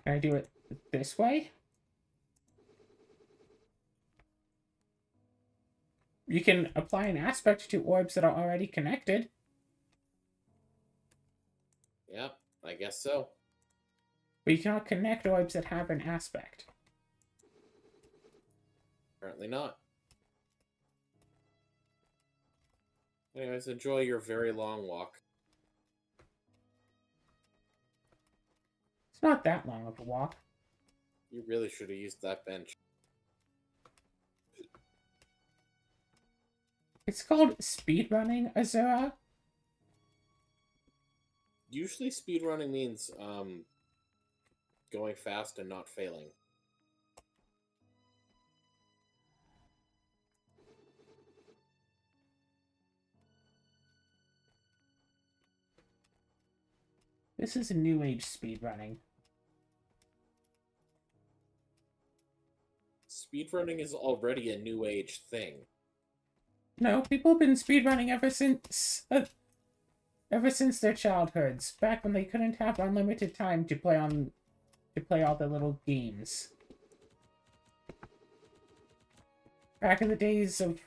S1: Can I do it this way? You can apply an aspect to orbs that are already connected.
S2: Yeah, I guess so.
S1: But you cannot connect orbs that have an aspect.
S2: Apparently not. Anyways, enjoy your very long walk.
S1: It's not that long of a walk.
S2: You really should have used that bench.
S1: It's called speedrunning, Azura.
S2: Usually speedrunning means going fast and not failing.
S1: This is a new age speedrunning.
S2: Speedrunning is already a new age thing.
S1: No, people have been speedrunning ever since their childhoods, back when they couldn't have unlimited time to play all the little games. Back in the days of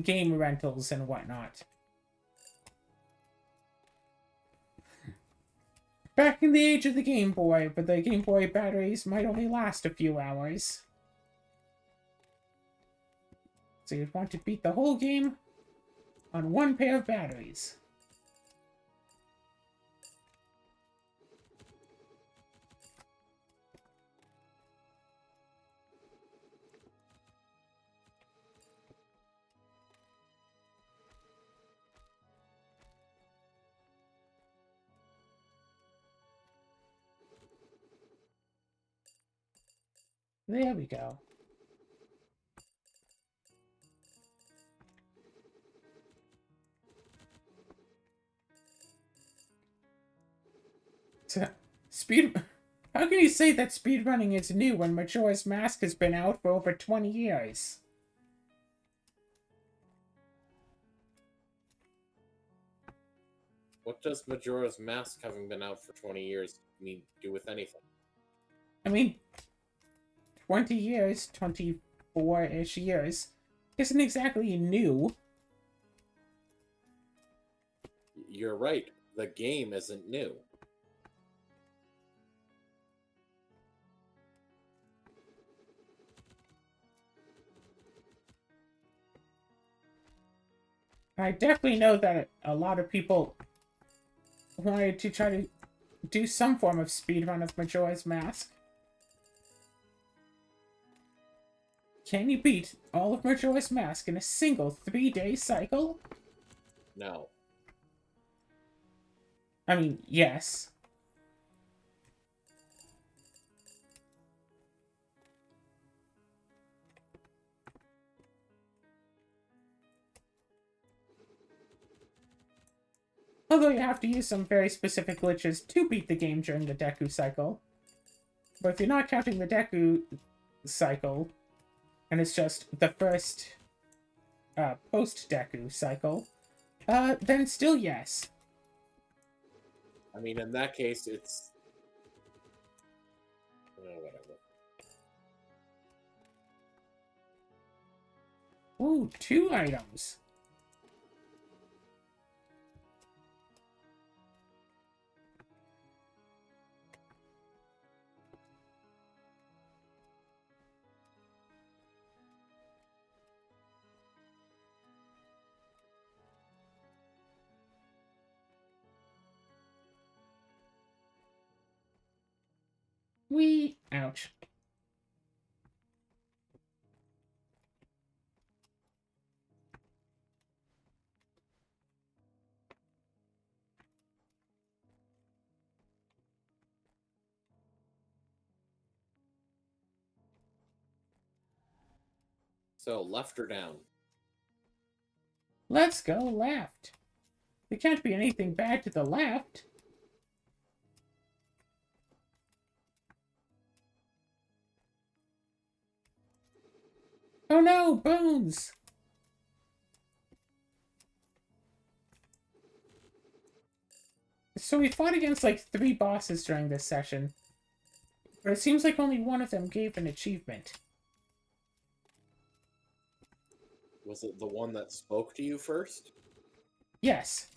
S1: game rentals and whatnot. Back in the age of the Game Boy, but the Game Boy batteries might only last a few hours. So you'd want to beat the whole game on one pair of batteries. There we go. So, How can you say that speedrunning is new when Majora's Mask has been out for over 20 years?
S2: What does Majora's Mask having been out for 20 years mean do with anything?
S1: I mean, 20 years, 24-ish years, isn't exactly new.
S2: You're right. The game isn't new.
S1: I definitely know that a lot of people wanted to try to do some form of speedrun of Majora's Mask. Can you beat all of Majora's Mask in a single 3-day cycle?
S2: No.
S1: I mean, yes. Although you have to use some very specific glitches to beat the game during the Deku cycle. But if you're not counting the Deku cycle, and it's just the first post-Deku cycle, then still yes.
S2: I mean, in that case, it's... whatever.
S1: Ooh, 2 items. Wee. Ouch.
S2: So, left or down?
S1: Let's go left. There can't be anything bad to the left. Oh no, bones! So we fought against like 3 bosses during this session. But it seems like only one of them gave an achievement.
S2: Was it the one that spoke to you first?
S1: Yes.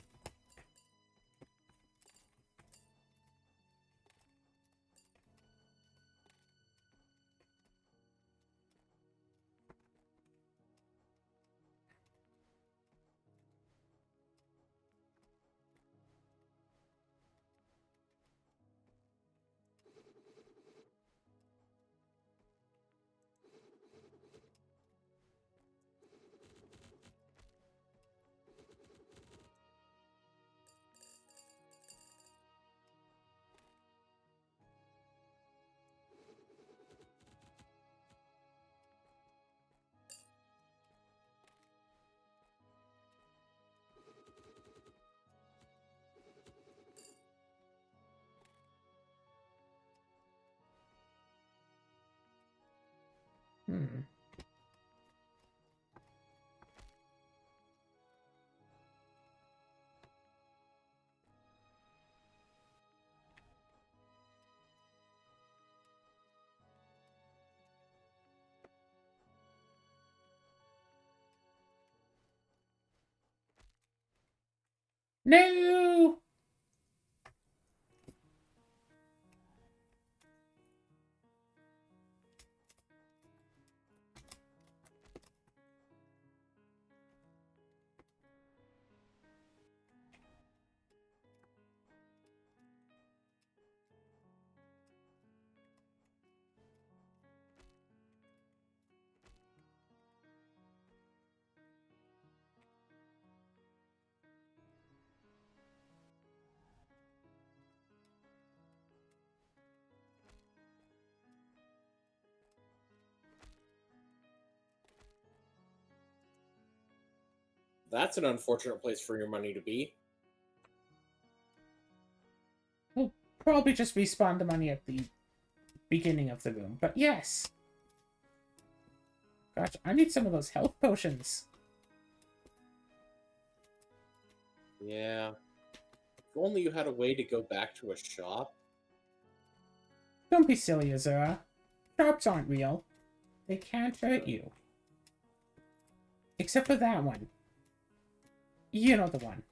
S1: Hmm. No!
S2: That's an unfortunate place for your money to be.
S1: We'll probably just respawn the money at the beginning of the room. But yes. Gosh, I need some of those health potions.
S2: Yeah. If only you had a way to go back to a shop.
S1: Don't be silly, Azura. Shops aren't real. They can't hurt you. Except for that one. You know the one.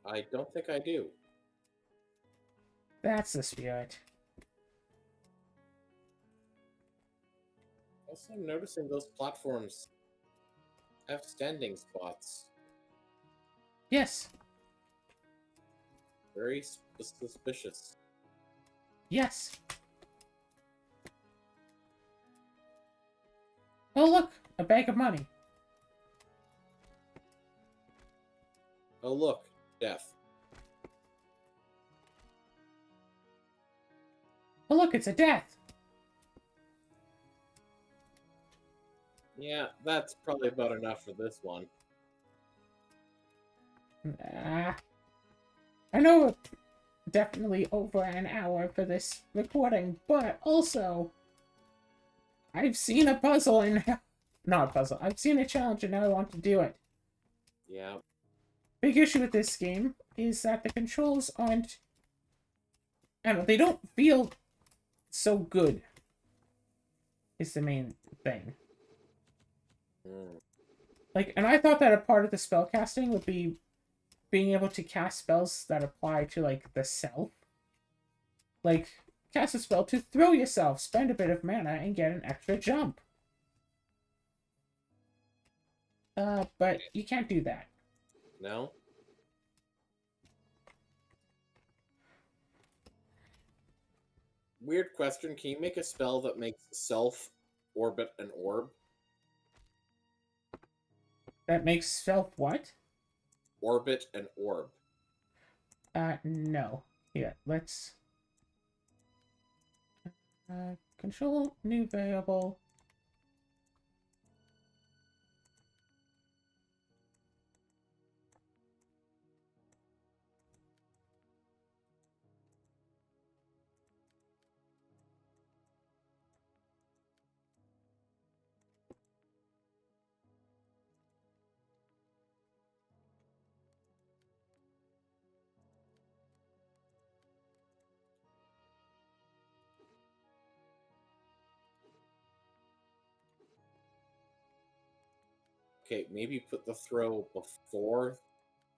S2: I don't think I do.
S1: That's the spirit.
S2: Also, I'm noticing those platforms have standing spots.
S1: Yes.
S2: Very suspicious.
S1: Yes. Oh, look! A bag of money.
S2: Oh, look. Death.
S1: Oh, look, it's a death.
S2: Yeah, that's probably about enough for this one.
S1: I know it's definitely over an hour for this recording, but also, I've seen a puzzle and... Not a puzzle. I've seen a challenge and now I want to do it.
S2: Yeah.
S1: Big issue with this game is that the controls aren't... I don't know, they don't feel so good. Is the main thing. Like, and I thought that a part of the spellcasting would be being able to cast spells that apply to, like, the self. Like, cast a spell to throw yourself, spend a bit of mana, and get an extra jump. But you can't do that.
S2: No? Weird question. Can you make a spell that makes self orbit an orb?
S1: That makes self what?
S2: Orbit an orb.
S1: No. Yeah, let's... control new variable.
S2: Okay, maybe put the throw before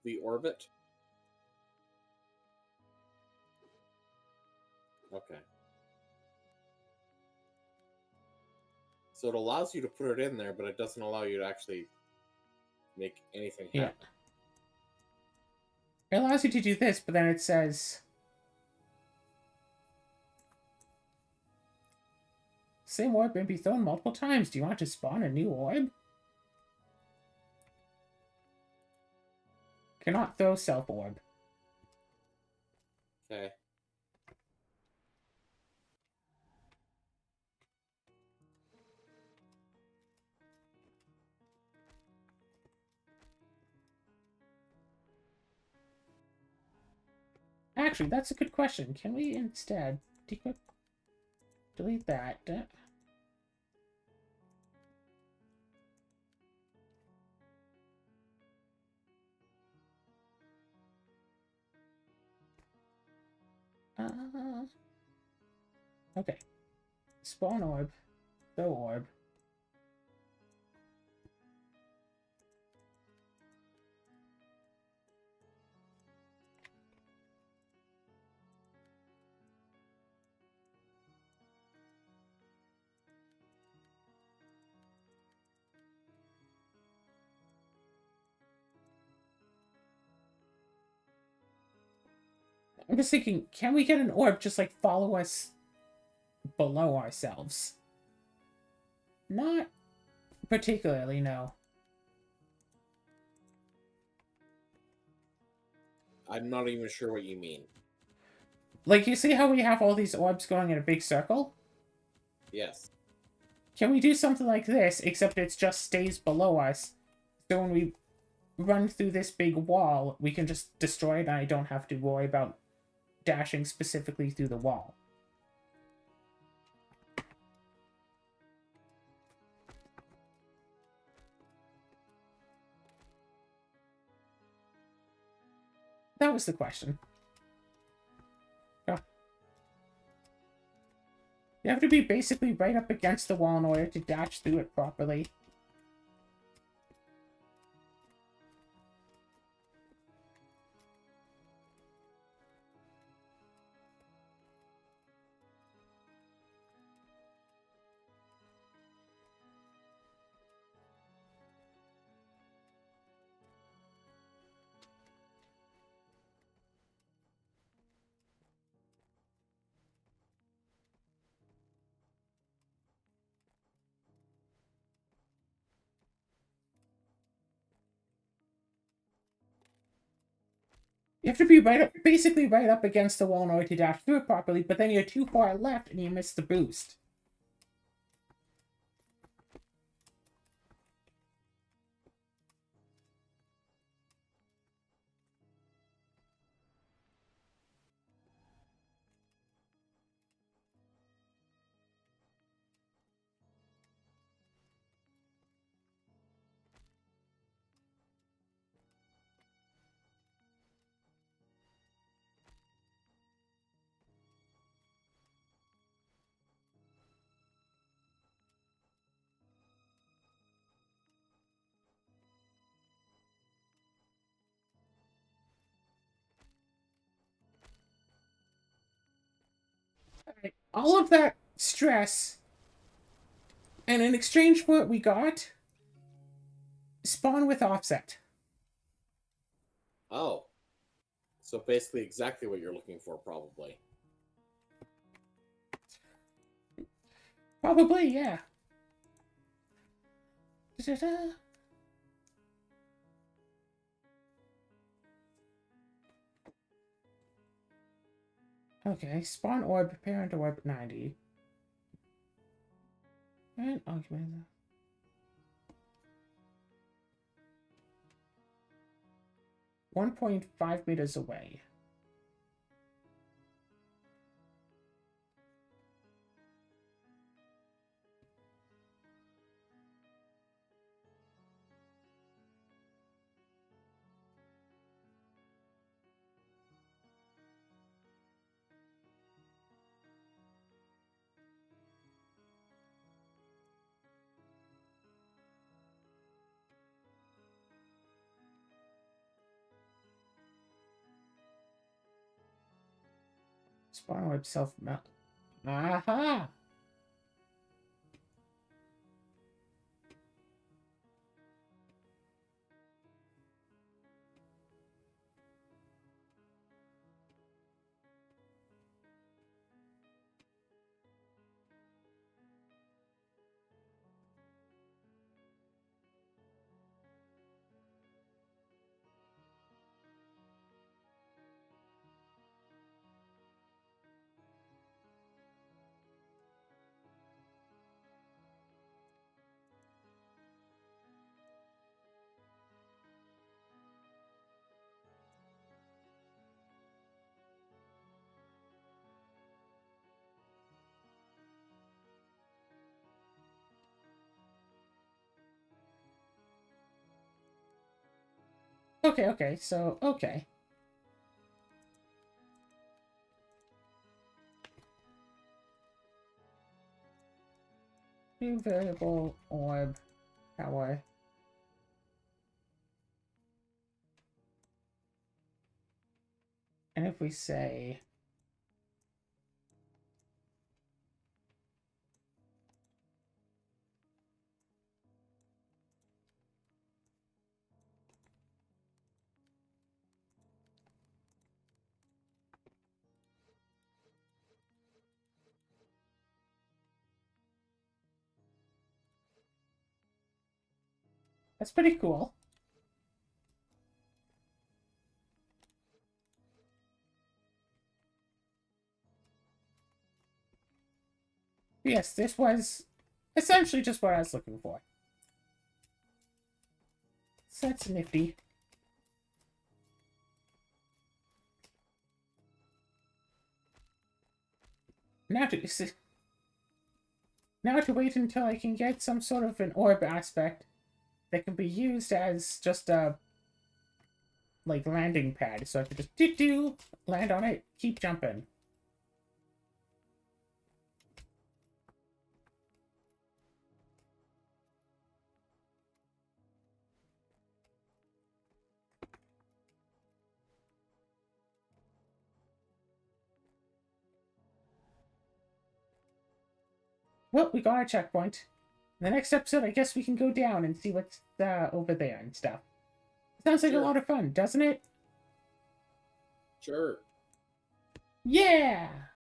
S2: the orbit. Okay. So it allows you to put it in there, but it doesn't allow you to actually make anything happen.
S1: Yeah. It allows you to do this, but then it says... Same orb may be thrown multiple times. Do you want to spawn a new orb? Cannot throw self orb.
S2: Okay.
S1: Actually, that's a good question. Can we instead delete that? Okay. Spawn orb. Throw orb. I'm just thinking, can we get an orb just like follow us below ourselves? Not particularly, no.
S2: I'm not even sure what you mean.
S1: Like, you see how we have all these orbs going in a big circle?
S2: Yes.
S1: Can we do something like this, except it just stays below us? So when we run through this big wall, we can just destroy it and I don't have to worry about dashing specifically through the wall. That was the question. Oh. You have to be basically right up against the wall in order to dash through it properly. You have to be right up, basically right up against the wall in order to dash through it properly, but then you're too far left and you miss the boost. Right. All of that stress, and in exchange for it, we got spawn with offset.
S2: Oh. So basically exactly what you're looking for, probably.
S1: Probably, yeah. Da-da-da. Okay, spawn orb, parent orb 90. And occupant. 1.5 meters away. Spawn orb self-melt. Aha! Okay, so, okay. New variable orb power. And if we say that's pretty cool. Yes, this was essentially just what I was looking for. So that's nifty. now to wait until I can get some sort of an orb aspect that can be used as just a like landing pad, so I can just do land on it, keep jumping. Well, we got our checkpoint. In the next episode, I guess we can go down and see what's over there and stuff. Sounds like a lot of fun, doesn't it?
S2: Sure.
S1: Yeah!